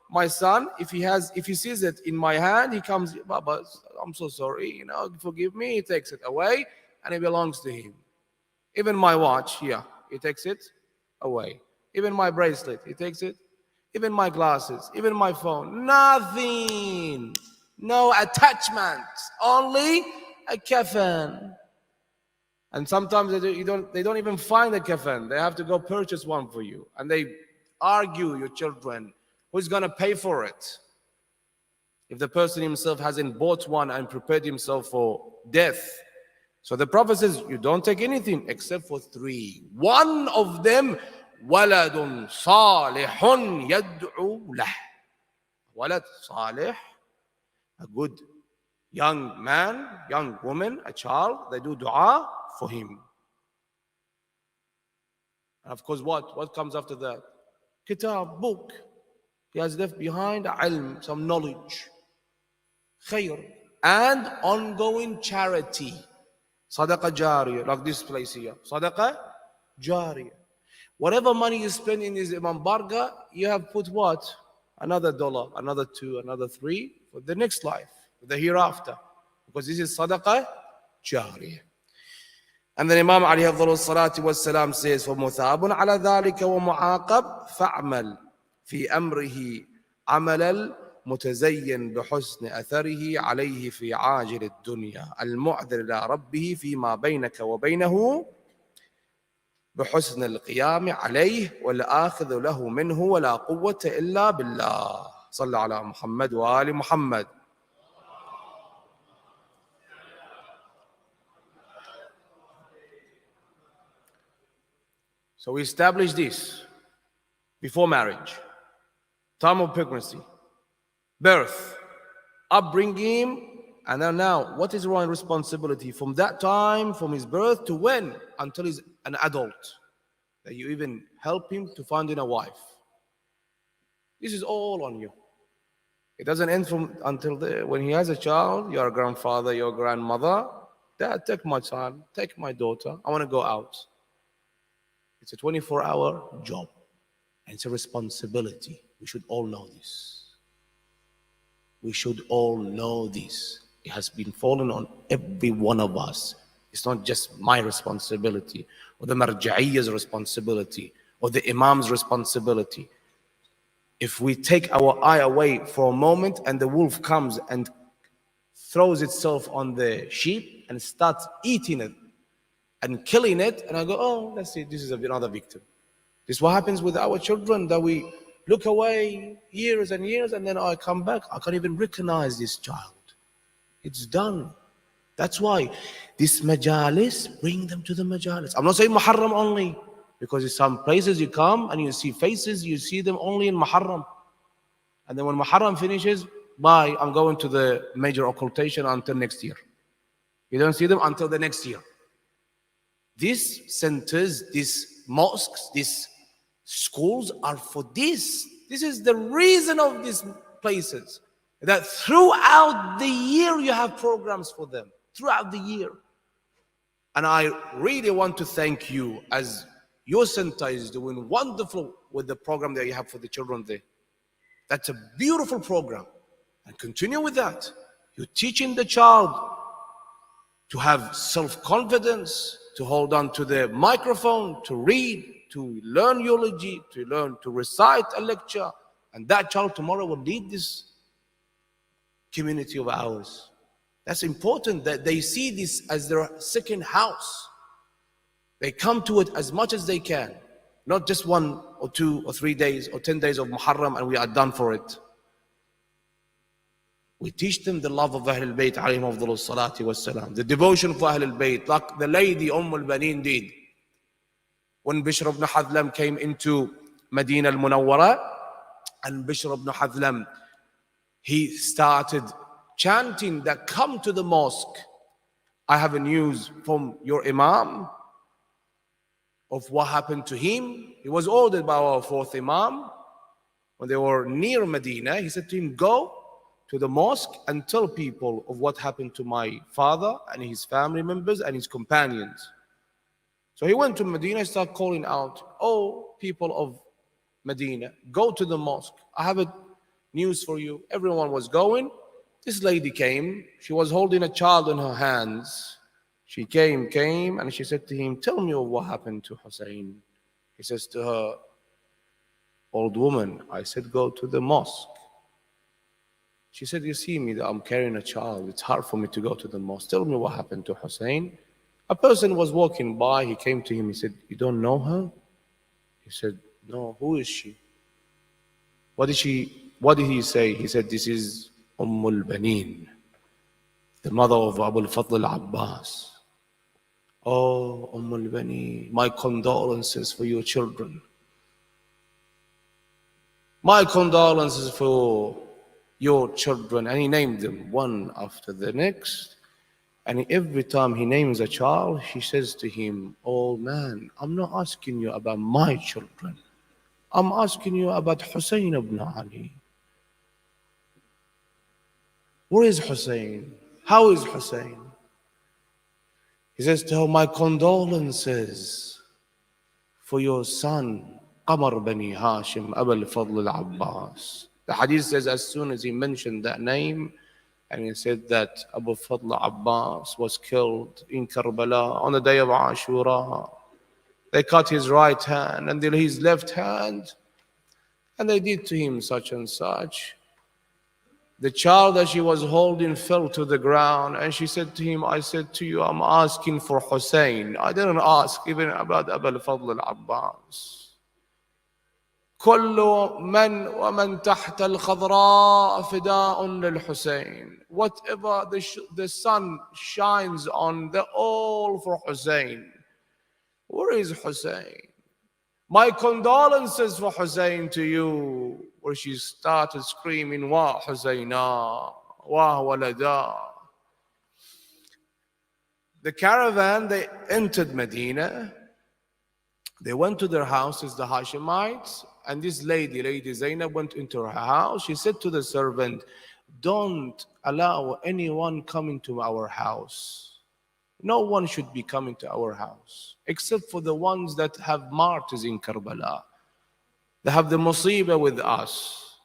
Speaker 2: My son, if he sees it in my hand, he comes, Baba, I'm so sorry, forgive me. He takes it away, and it belongs to him. Even my watch here, he takes it away. Even my bracelet, he takes it. Even my glasses, even my phone, nothing. No attachments, only a kafan. And sometimes they don't even find a kafan. They have to go purchase one for you. And they argue, your children, who's going to pay for it? If the person himself hasn't bought one and prepared himself for death. So the Prophet says, you don't take anything except for three. One of them, وَلَدٌ صَالِحٌ يَدْعُو لَهُ. Walad salih, a good young man, young woman, a child, they do dua for him. And of course, what comes after that? Kitab, book. He has left behind ilm, some knowledge. Khair. And ongoing charity. Sadaqah jariyah, like this place here. Sadaqah jariyah. Whatever money you spend in this Imam Barga, you have put what? Another $1, another $2, another $3 for the next life, for the hereafter. Because this is Sadaqah jariyah. And then Imam alayhi salatu wassalam says, فَمُثَابٌ عَلَى ذَلِكَ وَمُعَاقَبٌ فَعْمَلْ فِي أَمْرِهِ عَمَلَ الْمُتَزَيِّن بِحُسْنِ أَثَرِهِ عَلَيْهِ فِي عَاجِلِ الدُّنْيَا الْمُعْذِرِ إِلَىٰ رَبِّهِ فِيمَا بَيْنَكَ وَبَيْنَهُ بحسن القيام عليه والآخذ له منه ولا قوة إلا بالله. صلى على محمد وآل محمد. So we establish this. before marriage, time of pregnancy, birth, upbringing, and then now, what is our responsibility from that time, from his birth to when? Until he's an adult. That you even help him to find a wife. This is all on you. It doesn't end until when he has a child, you're a grandfather, you're a grandmother. Dad, take my son, take my daughter. I want to go out. It's a 24-hour job. And it's a responsibility. We should all know this. We should all know this. It has been fallen on every one of us. It's not just my responsibility, or the marja'iyya's responsibility, or the imam's responsibility. If we take our eye away for a moment and the wolf comes and throws itself on the sheep and starts eating it and killing it, and I go, oh, let's see, this is another victim. This is what happens with our children, that we look away years and years, and then I come back, I can't even recognize this child. It's done. That's why this majalis, bring them to the majalis. I'm not saying Muharram only, because in some places you come and you see faces, you see them only in Muharram. And then when Muharram finishes, bye, I'm going to the major occultation until next year. You don't see them until the next year. These centers, these mosques, these schools are for this. This is the reason of these places. That throughout the year you have programs for them. Throughout the year. And I really want to thank you, as your center is doing wonderful with the program that you have for the children there. That's a beautiful program. And continue with that. You're teaching the child to have self-confidence, to hold on to the microphone, to read, to learn eulogy, to learn to recite a lecture. And that child tomorrow will lead this community of ours. That's important, that they see this as their second house. They come to it as much as they can. Not just 1 or 2 or 3 days or 10 days of Muharram and we are done for it. We teach them the love of Ahlul Bayt alayhim afdalu salati wassalam, the devotion for Ahlul Bayt, like the lady Al-Banin did. When Bishr ibn Hadlam came into Medina al-Munawwara, and Bishr ibn Hadlam, he started chanting that, come to the mosque. I have a news from your Imam of what happened to him. He was ordered by our 4th Imam. When they were near Medina, he said to him, go to the mosque and tell people of what happened to my father and his family members and his companions. So he went to Medina and started calling out, oh, people of Medina, go to the mosque. I have a news for you. Everyone was going. This lady came. She was holding a child in her hands. She came, and she said to him, tell me what happened to Hussein. He says to her, old woman, I said, go to the mosque. She said, you see me that I'm carrying a child. It's hard for me to go to the mosque. Tell me what happened to Hussein. A person was walking by. He came to him. He said, you don't know her? He said, no, who is she? What did he say? He said, this is Al-Banin, the mother of Abu al-Fadl al-Abbas. Oh, Al-Banin, my condolences for your children. My condolences for your children. And he named them one after the next. And every time he names a child, he says to him, oh man, I'm not asking you about my children. I'm asking you about Hussein ibn Ali. Where is Hussein? How is Hussein? He says to her, my condolences for your son, Qamar Bani Hashim, Abu al-Fadl al-Abbas. The hadith says as soon as he mentioned that name, and he said that Abu al-Fadl al-Abbas was killed in Karbala on the day of Ashura. They cut his right hand and then his left hand, and they did to him such and such. The child that she was holding fell to the ground, and she said to him, I said to you, I'm asking for Hussein. I didn't ask even about Abu al-Fadl al-Abbas. كل من ومن تحت الخضراء فداء للحسين. Whatever the sun shines on, they're all for Hussein. Where is Hussein? My condolences for Hussein to you. Where she started screaming, Wa Husayna, Wa Walada. The caravan, they entered Medina. They went to their houses, the Hashemites, and this Lady Zainab, went into her house. She said to the servant, don't allow anyone coming to our house. No one should be coming to our house, except for the ones that have martyrs in Karbala. They have the musibah with us,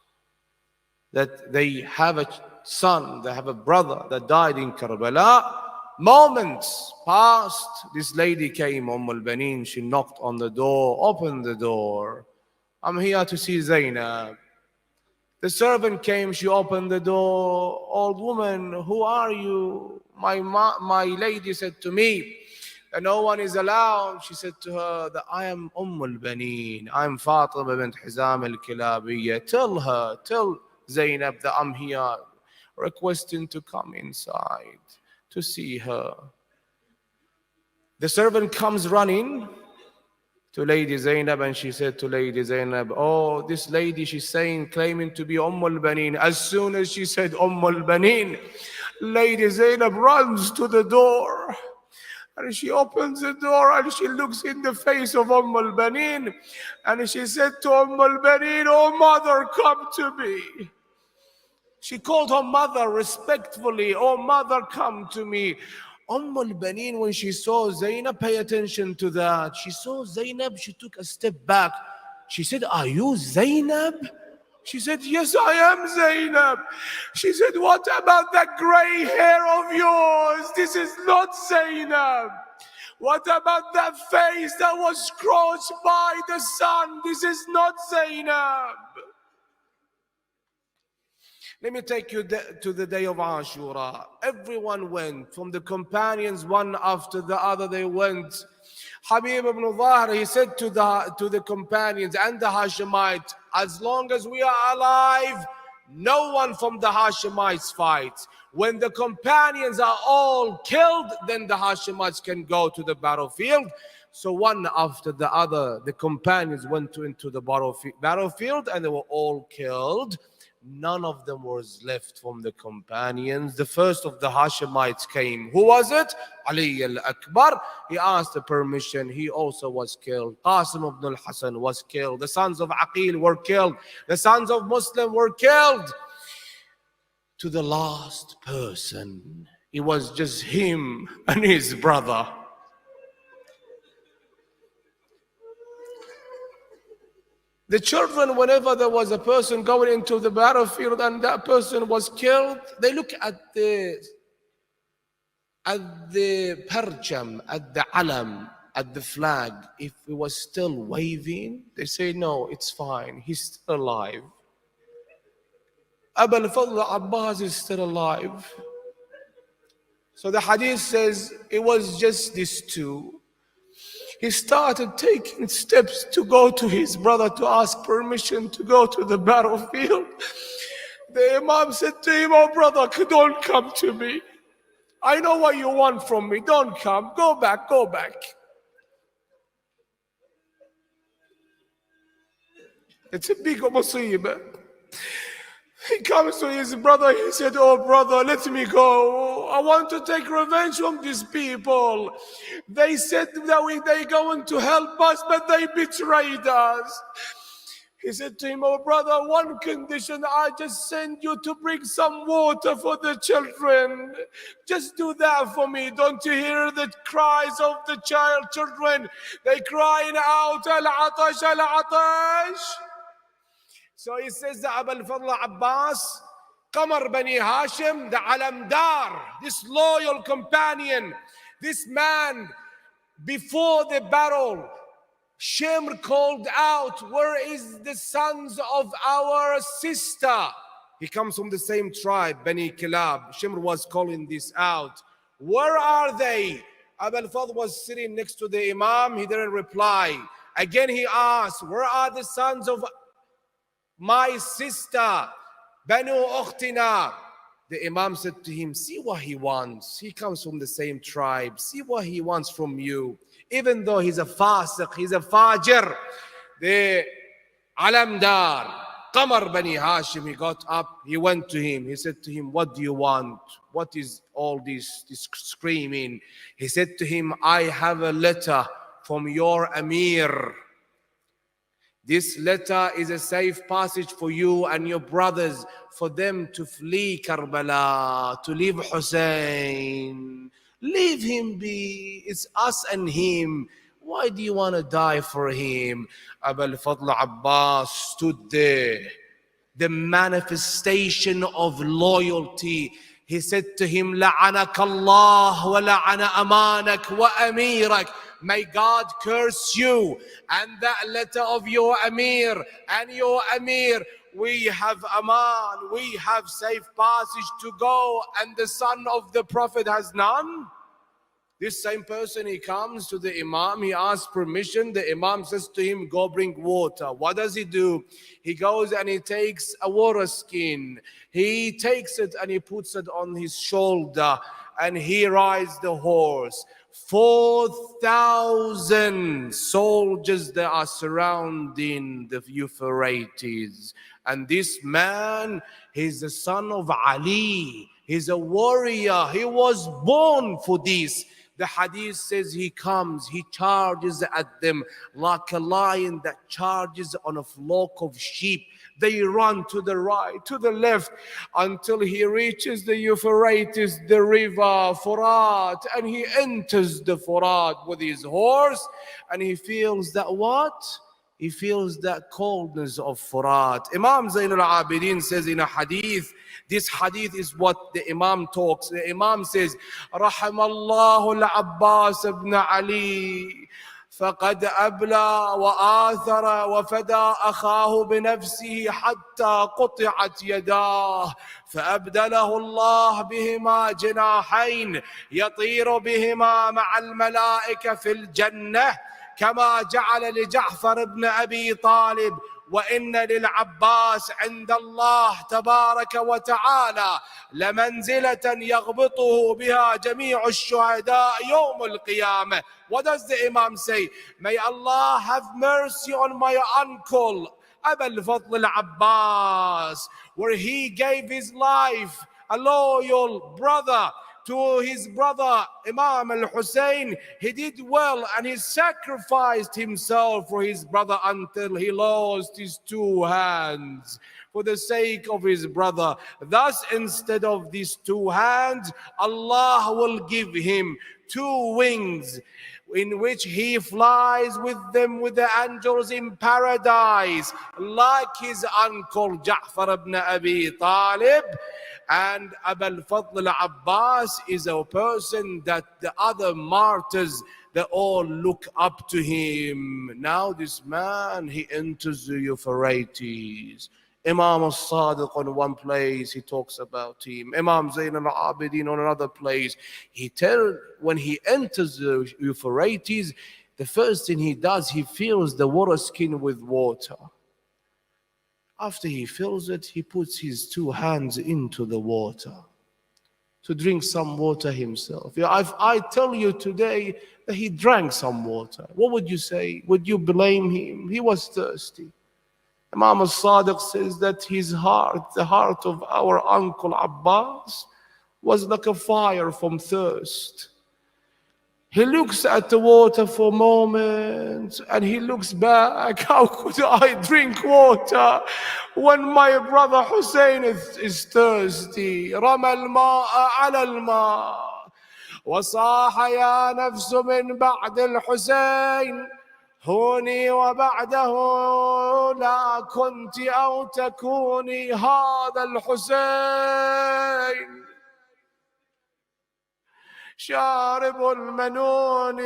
Speaker 2: that they have a son, they have a brother that died in Karbala. Moments passed, this lady came, al-Banin, she knocked on the door, opened the door. I'm here to see Zainab. The servant came, she opened the door. Old woman, who are you? My lady said to me that no one is allowed. She said to her that I am al-Banin. I'm Fatima bint Hizam al-Kilabiyya. Tell Zainab that I'm here requesting to come inside to see her. The servant comes running to Lady Zainab, and she said to Lady Zainab, oh, this lady, she's saying, claiming to be al-Banin. As soon as she said al-Banin, Lady Zainab runs to the door. And she opens the door and she looks in the face of al-Banin. And she said to al-Banin, oh mother, come to me. She called her mother respectfully, oh mother, come to me. al-Banin, when she saw Zainab, pay attention to that. She saw Zainab, she took a step back. She said, are you Zainab? She said, yes, I am Zainab. She said, what about that gray hair of yours? This is not Zainab. What about that face that was scorched by the sun? This is not Zainab. Let me take you to the day of Ashura. Everyone went, from the companions, one after the other, they went. Habib ibn Zahra, he said to the companions and the Hashemites, as long as we are alive, no one from the Hashemites fights. When the companions are all killed, then the Hashemites can go to the battlefield. So one after the other, the companions went into the battlefield and they were all killed. None of them was left from the companions. The first of the Hashemites came. Who was it? Ali al-Akbar. He asked the permission. He also was killed. Qasim ibn al-Hasan was killed. The sons of Aqil were killed. The sons of Muslim were killed. To the last person, it was just him and his brother. The children, whenever there was a person going into the battlefield and that person was killed, they look at the percham, at the alam, at the flag. If it was still waving, they say, no, it's fine, he's still alive. Abu al-Fadl Abbas is still alive. So the hadith says it was just these two. He started taking steps to go to his brother to ask permission to go to the battlefield. The Imam said to him, oh brother, don't come to me. I know what you want from me. Don't come. Go back, go back. It's a big musibah. He comes to his brother, he said, oh brother, let me go. I want to take revenge from these people. They said that they're going to help us, but they betrayed us. He said to him, oh brother, one condition, I just send you to bring some water for the children. Just do that for me. Don't you hear the cries of the children? They crying out, al-atash, al-atash. So he says that Abu al-Fadl Abbas, Qamar Bani Hashim, the Alamdar, this loyal companion, this man, before the battle, Shimr called out, where is the sons of our sister? He comes from the same tribe, Bani Kilab. Shimr was calling this out. Where are they? Abu al-Fadl was sitting next to the Imam. He didn't reply. Again he asked, where are the sons of my sister, Banu Ukhtina? The Imam said to him, see what he wants. He comes from the same tribe. See what he wants from you. Even though he's a fasiq, he's a fajr, the Alamdar, Qamar Bani Hashim, he got up, he went to him. He said to him, what do you want? What is all this screaming? He said to him, I have a letter from your Amir. This letter is a safe passage for you and your brothers, for them to flee Karbala, to leave Hussein. Leave him be. It's us and him. Why do you want to die for him? Abu al-Fadl Abbas stood there. The manifestation of loyalty. He said to him, لعنك الله ولعن أمانك وأميرك. May God curse you and that letter of your Amir and your Amir. We have Aman, we have safe passage to go, and the son of the Prophet has none. This same person, he comes to the Imam, he asks permission. The Imam says to him, go bring water. What does he do? He goes and he takes a water skin. He takes it and he puts it on his shoulder and he rides the horse. 4,000 soldiers that are surrounding the Euphrates. And this man, he's the son of Ali. He's a warrior. He was born for this. The hadith says he comes, he charges at them like a lion that charges on a flock of sheep. They run to the right, to the left, until he reaches the Euphrates, the river, Furat, and he enters the Furat with his horse, and he feels that what? He feels that coldness of Furat. Imam Zain al-Abidin says in a hadith, this hadith is what the Imam talks. The Imam says, رحم الله العباس بن علي فقد أبلى وآثر وفدى أخاه بنفسه حتى قطعت يداه فأبدله الله بهما جناحين يطير بهما مع الملائكة في الجنة كما جعل لجعفر بن أبي طالب وإن للعباس عند الله تبارك وتعالى لمنزلة يغبطه بها جميع الشهداء يوم القيامة. What does the Imam say? May Allah have mercy on my uncle Abu al-Fadl al-Abbas, where he gave his life, a loyal brother to his brother Imam al-Hussein. He did well and he sacrificed himself for his brother until he lost his two hands for the sake of his brother. Thus, instead of these two hands, Allah will give him two wings in which he flies with them with the angels in paradise, like his uncle Ja'far ibn Abi Talib. And Abu al-Fadl al-Abbas is a person that the other martyrs, they all look up to him. Now this man, he enters the Euphrates. Imam al-Sadiq on one place, he talks about him. Imam Zain al-Abidin on another place. When he enters the Euphrates, the first thing he does, he fills the water skin with water. After he fills it, he puts his two hands into the water to drink some water himself. I tell you today that he drank some water. What would you say? Would you blame him? He was thirsty. Imam al-Sadiq says that his heart, the heart of our uncle Abbas, was like a fire from thirst. He looks at the water for a moment and he looks back. How could I drink water when my brother Hussein is thirsty? رمى الماء على الماء وصاح يا نفس من بعد الحسين هوني وبعده لا كنت أو تكوني هذا الحسين شارب المنون.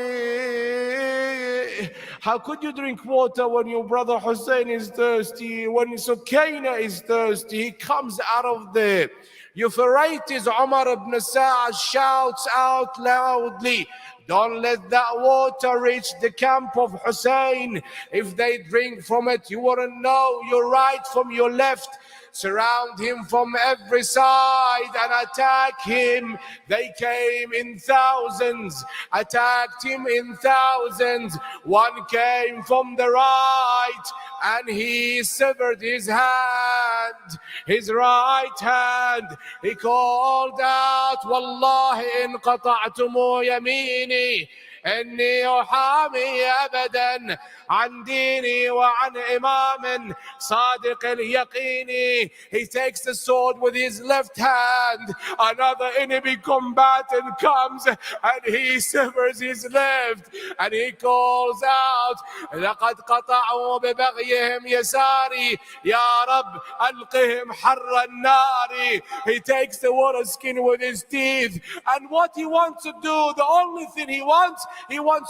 Speaker 2: How could you drink water when your brother Hussein is thirsty? When Sukaina is thirsty, he comes out of the Euphrates. Umar ibn Sa'ad shouts out loudly, don't let that water reach the camp of Hussein. If they drink from it, you wouldn't know your right from your left. surround him from every side and attack him. They came in thousands, attacked him in thousands. One came from the right and he severed his hand, his right hand. He called out, Wallahi in qata'tumu yamini, إني أحامي أبدا عن ديني وعن إمام صادق اليقين. He takes the sword with his left hand. Another enemy combatant comes and he severs his left and he calls out, لقد قطعوا ببغيهم يساري يا رب ألقهم حر النار. He takes the water skin with his teeth, and what he wants to do, the only thing he wants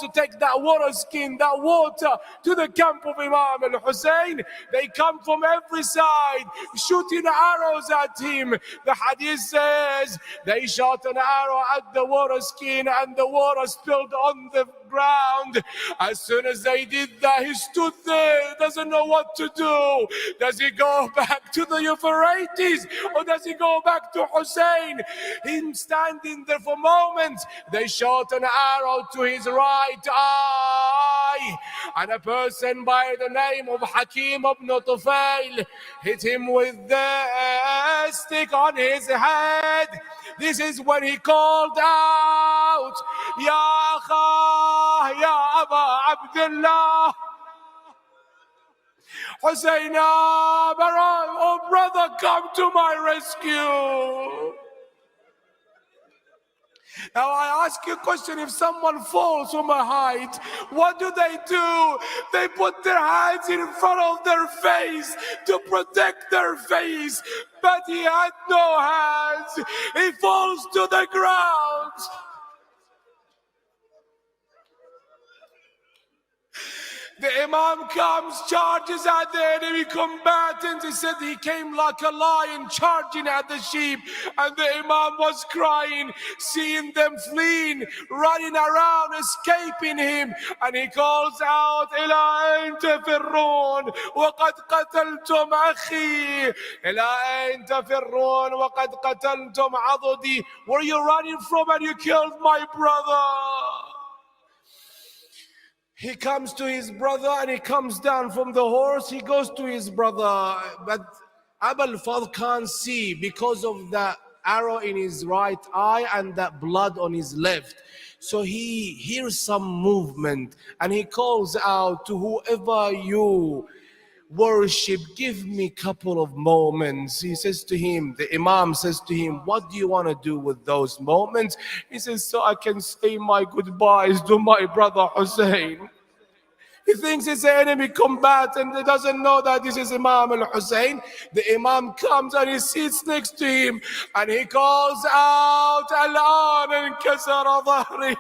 Speaker 2: to take that water skin, that water, to the camp of Imam al-Hussein. They come from every side, shooting arrows at him. The hadith says they shot an arrow at the water skin and the water spilled on the ground. As soon as they did that, he stood there, doesn't know what to do. Does he go back to the Euphrates or does he go back to Hussein? Him standing there for moments, they shot an arrow to his right eye, and a person by the name of Hakim ibn Tufail hit him with the stick on his head. This is when he called out, Ya Kha, Ya Aba Abdullah, Hussein, oh brother, come to my rescue. Now I ask you a question, if someone falls from a height, what do? They put their hands in front of their face to protect their face, but he had no hands. He falls to the ground. The Imam comes, charges at the enemy combatants. He said he came like a lion charging at the sheep. And the Imam was crying, seeing them fleeing, running around, escaping him. And he calls out, إِلَىٰ أَيْنَ تَفِرُّونَ وَقَدْ قَتَلْتُمْ أَخِي إِلَىٰ أَيْنَ تَفِرُّونَ وَقَدْ قَتَلْتُمْ عَضُدِي. Where are you running from? And you killed my brother. He comes to his brother and he comes down from the horse. He goes to his brother, but Abu al-Fadl can't see because of that arrow in his right eye and that blood on his left. So he hears some movement and he calls out to whoever you worship, give me a couple of moments. He says to him, the Imam says to him, what do you want to do with those moments? He says, so I can say my goodbyes to my brother Hussein. He thinks it's an enemy combatant. He doesn't know that this is Imam al-Hussein. The Imam comes and he sits next to him and he calls out, Al-an inkasara dhahri.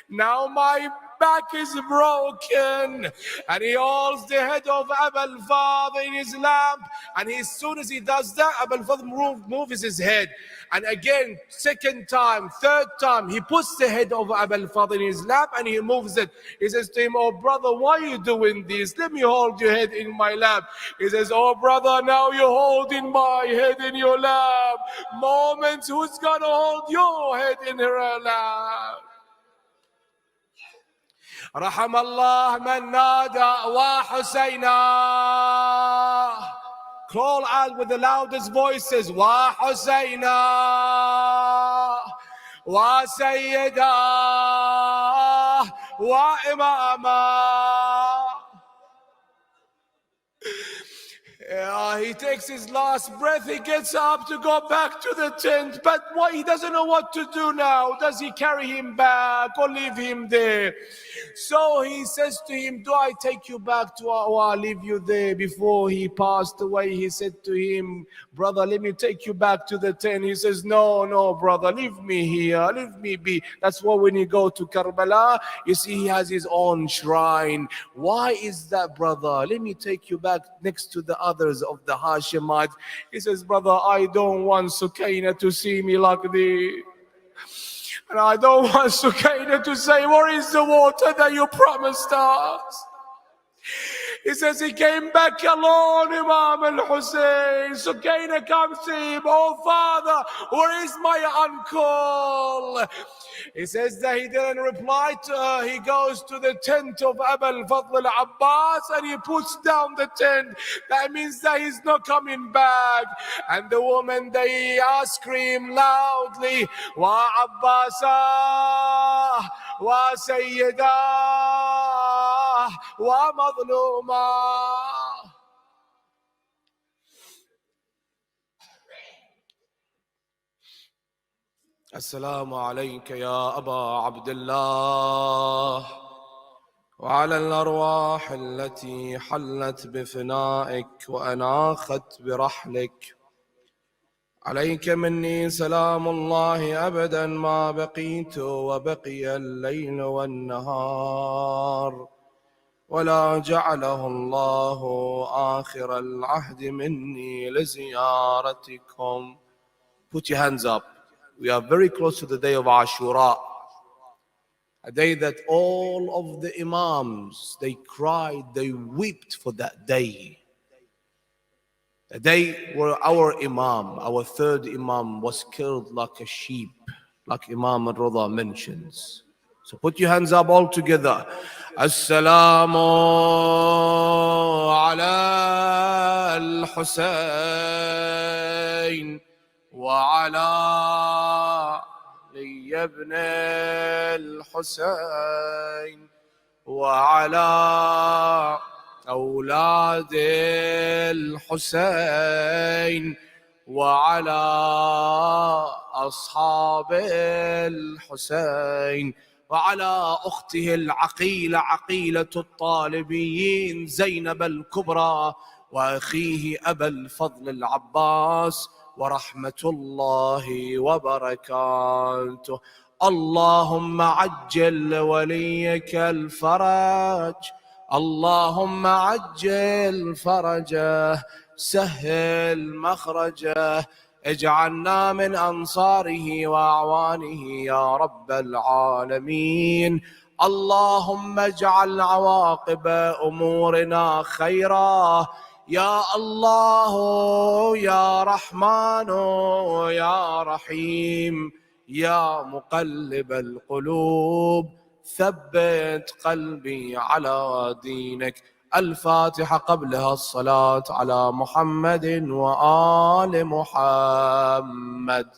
Speaker 2: Now my back is broken. And he holds the head of Abu al-Fadl in his lap. And as soon as he does that, Abu al-Fadl moves his head. And again, second time, third time, he puts the head of Abu al-Fadl in his lap and he moves it. He says to him, oh brother, why are you doing this? Let me hold your head in my lap. He says, oh brother, now you're holding my head in your lap. Moments, who's gonna hold your head in her lap? رحم الله من نادى وحسينا. Call out with the loudest voices, وحسينا وسيدا وإماما. He takes his last breath, he gets up to go back to the tent, but he doesn't know what to do now. Does he carry him back or leave him there? So he says to him, do I take you back to or leave you there? Before he passed away, he said to him, brother, let me take you back to the tent. He says, no, brother, leave me here, leave me be. That's why when you go to Karbala, you see he has his own shrine. Why is that, brother? Let me take you back next to the others of the Hashemites. He says, brother, I don't want Sukaina to see me like this. And I don't want Sukaina to say, where is the water that you promised us? He says he came back alone, Imam al-Hussein. Sukaina comes to him, oh father, where is my uncle? He says that he didn't reply to her. He goes to the tent of Abu al-Fadl al-Abbas and he puts down the tent. That means that he's not coming back. And the woman, they scream loudly, Wa Abbasa, Wa Sayyida, Wa Madluma. السلام عليك يا أبا عبد الله وعلى الأرواح التي حلت بفنائك وأناخت برحلك. عليك مني سلام الله أبدا ما بقيت وبقي الليل والنهار، ولا جعله الله آخر العهد مني لزيارتكم. Put your hands up. We are very close to the day of Ashura, a day that all of the Imams, they cried, they wept for that day. A day where our Imam, our third Imam, was killed like a sheep, like Imam al-Rida mentions. So put your hands up all together. Assalamu ala al-Husayn وعلى علي بن الحسين وعلى أولاد الحسين وعلى أصحاب الحسين وعلى أخته العقيلة عقيلة الطالبيين زينب الكبرى وأخيه أبا الفضل العباس ورحمة الله وبركاته. اللهم عجل وليك الفرج، اللهم عجل فرجه، سهل مخرجه، اجعلنا من أنصاره وأعوانه يا رب العالمين. اللهم اجعل عواقب أمورنا خيرا يا الله يا رحمن يا رحيم يا مقلب القلوب ثبت قلبي على دينك. الفاتحة قبلها الصلاة على محمد وآل محمد.